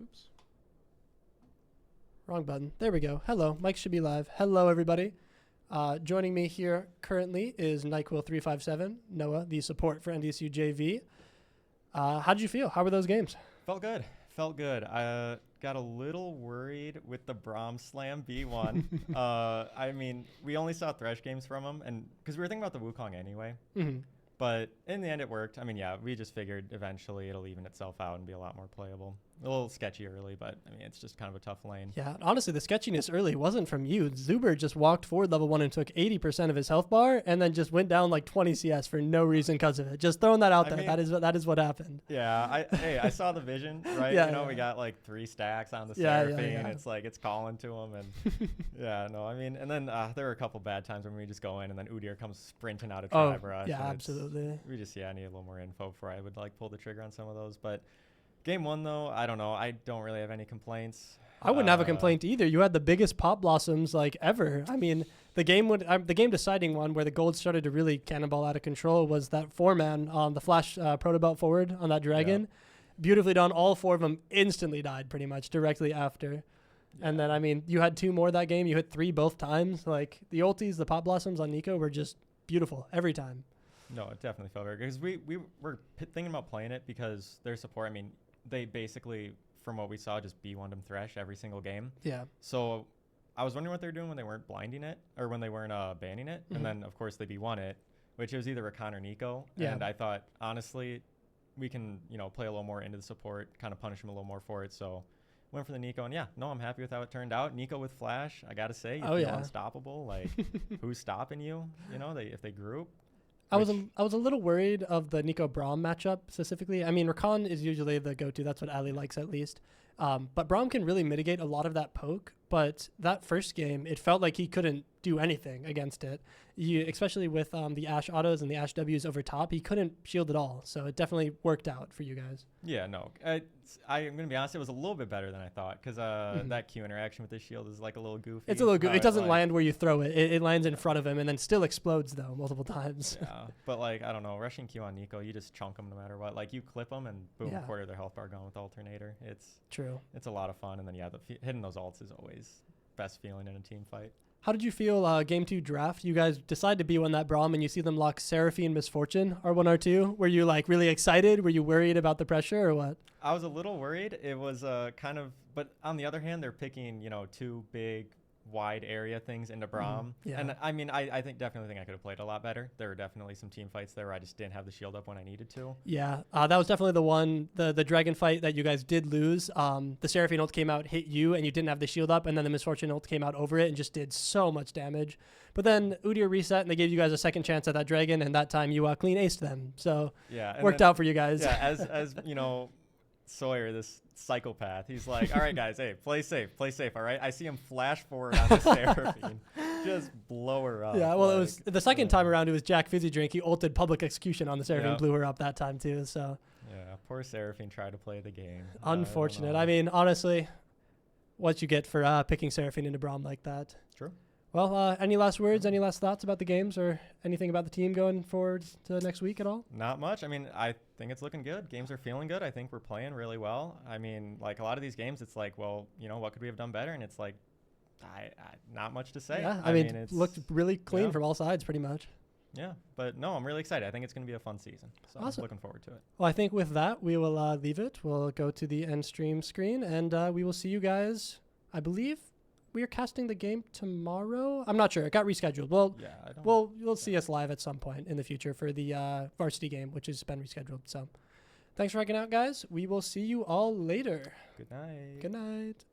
Oops. Wrong button. There we go. Hello. Mic should be live. Hello, everybody. Joining me here currently is NyQuil357, Noah, the support for NDSU JV. How did you feel? How were those games? Felt good. I got a little worried with the Braum Slam B1. I mean, we only saw Thresh games from him, and because we were thinking about the Wukong anyway. Mm-hmm. But in the end, it worked. I mean, yeah, we just figured eventually it'll even itself out and be a lot more playable. A little sketchy early, but I mean, it's just kind of a tough lane. Yeah, honestly, the sketchiness early wasn't from you. Zuber just walked forward level 1 and took 80% of his health bar, and then just went down like 20 CS for no reason because of it. Just throwing that out there. Mean, that is what happened. Yeah, I saw the vision, right? Yeah, you know, yeah. We got like 3 stacks on the Yeah, Seraphine. yeah. It's like it's calling to him, and yeah, no, I mean, and then there were a couple bad times when we just go in, and then Udyr comes sprinting out of Tribe Rush. Yeah, absolutely. We just I need a little more info before I would like pull the trigger on some of those, but. Game 1, though, I don't know. I don't really have any complaints. I wouldn't have a complaint either. You had the biggest pop blossoms like ever. I mean, the game deciding one where the gold started to really cannonball out of control was that 4-man on the flash protobelt forward on that dragon. Yeah. Beautifully done. All 4 of them instantly died pretty much directly after. Yeah. And then, I mean, you had 2 more that game. You hit 3 both times. Like, the ultis, the pop blossoms on Nico were just beautiful every time. No, it definitely felt very good. Because we were thinking about playing it because their support, I mean, they basically, from what we saw, just B1'd him Thresh every single game. Yeah. So I was wondering what they were doing when they weren't blinding it or when they weren't banning it. Mm-hmm. And then, of course, they B1 it, which was either Rakan or Nico. Yeah. And I thought, honestly, we can, play a little more into the support, kind of punish him a little more for it. So went for the Nico. And, I'm happy with how it turned out. Nico with Flash, I got to say, you feel unstoppable. Like, who's stopping you, if they group? I was a little worried of the Nico Braum matchup specifically. I mean, Rakan is usually the go-to. That's what Ali likes at least. But Braum can really mitigate a lot of that poke. But that first game, it felt like he couldn't do anything against it. Especially with the Ashe autos and the Ashe Ws over top, he couldn't shield at all. So it definitely worked out for you guys. Yeah, no. I'm going to be honest, it was a little bit better than I thought because that Q interaction with the shield is like a little goofy. It's a little goofy. It doesn't land where you throw it. It lands in front of him and then still explodes, though, multiple times. Yeah, but I don't know. Rushing Q on Nico, you just chunk him no matter what. Like, you clip them and boom, quarter their health bar gone with Alternator. It's true. It's a lot of fun. And then, hitting those ults is always best feeling in a team fight. How did you feel game 2 draft? You guys decide to be on that Braum and you see them lock Seraphine Misfortune R1, R2. Were you really excited? Were you worried about the pressure or what? I was a little worried. It was but on the other hand, they're picking, 2 big wide area things into Braum. Yeah. And I mean, I definitely think I could have played a lot better. There were definitely some team fights there where I just didn't have the shield up when I needed to. Yeah, that was definitely the one, the dragon fight that you guys did lose. The Seraphine ult came out, hit you, and you didn't have the shield up, and then the Misfortune ult came out over it and just did so much damage. But then Udyr reset, and they gave you guys a second chance at that dragon, and that time you clean aced them. So worked out for you guys. Yeah, as Sawyer, this psychopath, he's like, all right, guys, hey, play safe, all right? I see him flash forward on the Seraphine, just blow her up. Yeah, well, it was the second time around, it was Jack Fizzy Drink. He ulted Public Execution on the Seraphine, blew her up that time too, so. Yeah, poor Seraphine tried to play the game. Unfortunate. I mean, honestly, what you get for picking Seraphine into Braum like that. True. Well, any last words, any last thoughts about the games or anything about the team going forward to next week at all? Not much. I mean, I think it's looking good. Games are feeling good. I think we're playing really well. I mean, a lot of these games, it's like, well, what could we have done better? And it's like, not much to say. Yeah, I mean it looked really clean from all sides pretty much. Yeah, but no, I'm really excited. I think it's going to be a fun season. So awesome. I'm looking forward to it. Well, I think with that, we will leave it. We'll go to the end stream screen, and we will see you guys, I believe, we are casting the game tomorrow. I'm not sure. It got rescheduled. Well, we'll see us live at some point in the future for the varsity game, which has been rescheduled. So thanks for hanging out, guys. We will see you all later. Good night. Good night.